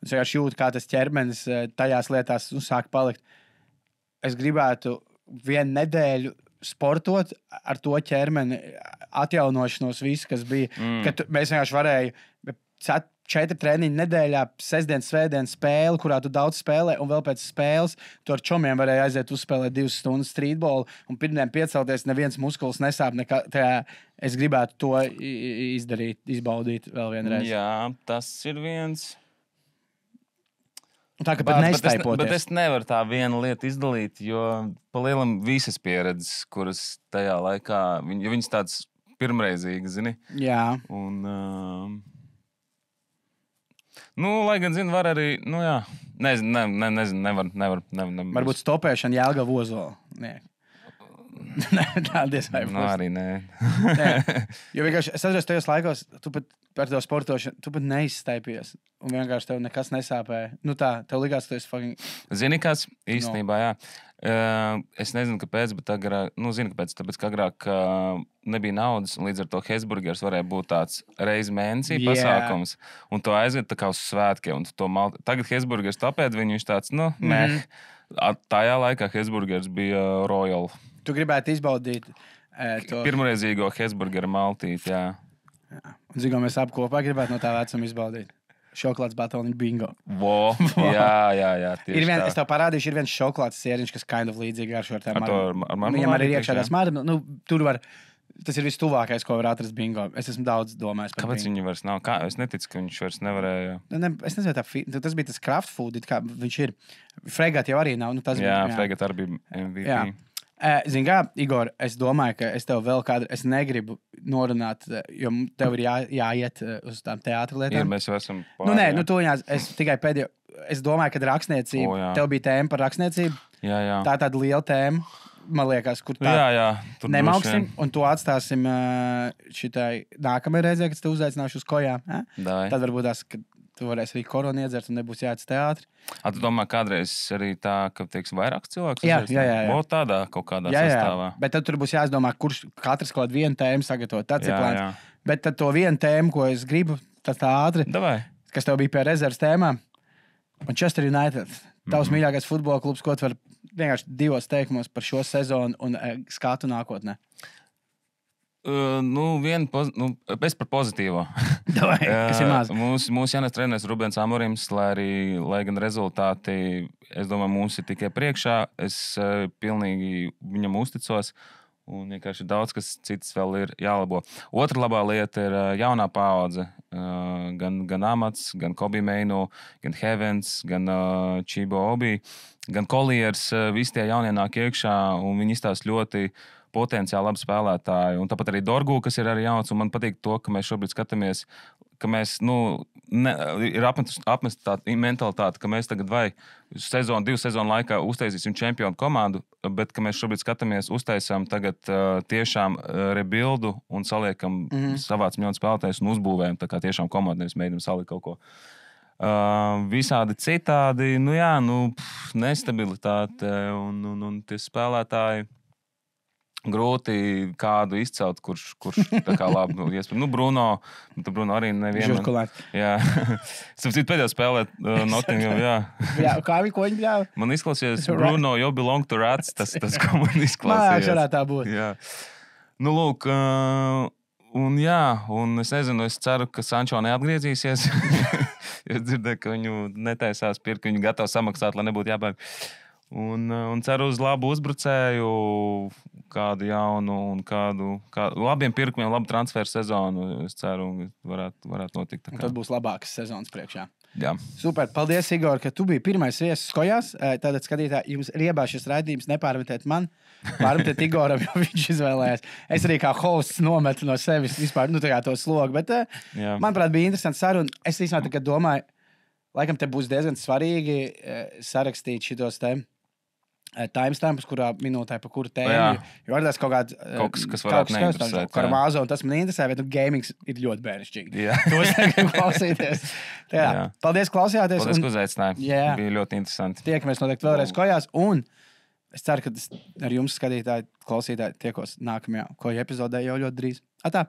S2: Es vienkārši jūtu, kā tas ķermenis tajās lietās sāk palikt. Es gribētu vienu nedēļu sportot ar to ķermeni, atjaunošanos, visu, kas bija. Kad mēs vienkārši varējām 4 treniņu nedēļā, sestdienas, svētdienas spēli, kurā tu daudz spēlē, un vēl pēc spēles tu ar čomiem varēji aiziet uzspēlēt 2 stundas streetbolu, un pirmdien piecelties, neviens muskulis nesāp. Es gribētu to izdarīt, izbaudīt vēl vienreiz.
S1: Jā, tas ir viens.
S2: Tā kā pat neiztaipoties.
S1: Bet es nevaru tā vienu lietu izdalīt, jo pa lielam visas pieredzes, kuras tajā laikā, jo viņas tāds pirmreizīgas, zini?
S2: Jā.
S1: Un, lai gan, zinu, var arī, jā, nezinu, nevar.
S2: Varbūt stopēšana Jelgava Ozola. Tādies vai būs.
S1: Arī nē.
S2: Jo vienkārši, es atceros tajos laikos, tu pat par to sportošanu, tu pat neizstaipies. Un vienkārši tev nekas nesāpēja. Tev likās, tu esi fucking...
S1: Zini, kas īstenībā, jā. Es nezinu, kāpēc, bet agrāk, zinu, kāpēc, tāpēc, ka agrāk nebija naudas, un līdz ar to Hesburgers varēja būt tāds reizi mēnesī pasākums, un to aiziet tā kā uz svētkiem, un to tagad Hesburgers tāpēc viņš tāds, meh. Tajā laikā Hesburgers bija Royal.
S2: Tu gribētu izbaudīt to...
S1: Pirmreizīgo Hesburgera maltīti, jā.
S2: Un zinu, mēs ap kopā gribētu no tā vecuma izbaudīt. Šokolādes batoniņu bingo.
S1: Jā.
S2: Es tev parādīšu, ir viens šokolādes sieriņš, kas kind of līdzīgi garšo ar tām
S1: marmelādi.
S2: Viņam arī ir iekšā tās marmelādi. Tur var... Tas ir vistuvākais, ko var atrast bingo. Es esmu daudz domājis par
S1: bingo. Kāpēc viņi vairs nav? Es neticu, ka viņš vairs nevarēja...
S2: Es nezinu, tas bija tas craft food, kā viņš ir. Fregat jau arī nav.
S1: Fregat arī bija MVP. Jā.
S2: Zini kā, Igor, es domāju, ka es tev vēl kādu, es negribu norunāt, jo tev ir jāiet uz tām teātra lietām.
S1: Mēs jau esam
S2: pāri. Es tikai pēdējo, es domāju, ka rakstniecība, tev bija tēma par rakstniecību.
S1: Jā.
S2: Tā tāda liela tēma, man liekas, kur tā nemauksim, un to atstāsim šitai nākamajai reizē, kad te uzaicināšu uz kojām. Tad varbūt tās, ka tu varēsi arī koronu iedzert un nebūs jāiet uz teātri.
S1: Tu domā, kādreiz arī tā, ka, teiksim, vairāk cilvēks?
S2: Jā.
S1: Būt tādā kaut kādā sastāvā.
S2: Bet tad tur būs jāizdomā, kurš katrs kaut kādu vienu tēmu sagatavot. Tāds ir plāns. Bet tad to vienu tēmu, ko es gribu, tas tā ātri, kas tev bija pie rezerves tēmām, Manchester United. Tavs mīļākais futbola klubs, ko tu vari vienkārši 2 teikumos par šo sezonu un skatu nākotnē.
S1: Es par pozitīvo.
S2: Kas ir maz?
S1: Mūsu jaunais treneris Rubens Amorims, lai gan rezultāti, es domāju, mums ir tikai priekšā. Es pilnīgi viņam uzticos. Un vienkārši daudz kas cits vēl ir jālabo. Otra labā lieta ir jaunā paudze. Gan Amats, gan Kobi Meinu, gan Heavens, gan Chibo Obi, gan Colliers. Visi tie jaunie nāk iekšā un viņi izstāsta ļoti potenciāli labi spēlētāji. Un tāpat arī Dorgu, kas ir arī jauns. Un man patīk to, ka mēs šobrīd skatāmies, ka mēs, ir apmest tā mentalitāte, ka mēs tagad vai 2 sezonu laikā uztaisīsim čempionu komandu, bet ka mēs šobrīd skatāmies, uztaisām tagad tiešām rebuildu un saliekam savācam jaunu spēlētājus un uzbūvējam tā kā tiešām komandu, nevis mēģinam salikt kaut ko. Visādi citādi, nestabilitāte un tie spēlētāji. Grūti kādu izcelt, kurš tā kā labi iespēja. Bruno arī nevienu.
S2: Žurkulēt.
S1: Jā. Sapcīt pēdējā spēlē Nottingham, jā.
S2: Jā, kā ko viņi bļāva?
S1: Man izklausījās Bruno, you belong to rats, tas ko man izklausījās.
S2: Varētu tā būt.
S1: Jā. Lūk, un es nezinu, es ceru, ka Sančo neatgriezīsies. Es dzirdēju, ka viņu netaisās pirkt, ka viņu gatavi samaksāt, lai nebūtu jāpērk. Un ceru uz labu uzbrucēju, kādu jaunu un kādu labiem pirkumiem, labu transferu sezonu. Es ceru, varētu notikt.
S2: Tad būs labākas sezonas priekšā.
S1: Jā.
S2: Super. Paldies, Igor, ka tu biji pirmais viesis kojās. Tātad, skatītāji, jums riebā šis raidījums nepārmetiet man, pārmetiet Igoram, jo viņš izvēlējās. Es arī kā hosts nometu no sevis vispār to slogu, bet manuprāt bija interesanti saruna. Es īstenībā tagad domāju, laikam te būs diezgan svarīgi sarakstīt šitos te timestamps, kurā minūtē pa kuru tēmu.
S1: Jā.
S2: Jo var tas kaut
S1: kas, kas varētu neinteresēt, jā.
S2: Karamāzo, un tas man interesē, bet gamings ir ļoti bērnišķīgi.
S1: Jā.
S2: Tos negribu klausīties. Tā,
S1: Jā.
S2: paldies, klausījāties.
S1: Paldies, ka uzaicinājāt.
S2: Jā.
S1: Bija ļoti interesanti.
S2: Tiekamies noteikti vēlreiz kojās. Un es ceru, ka ar jums, skatītāji, klausītāji, tiekos nākamajā koja epizodē jau ļoti drīz. Atā!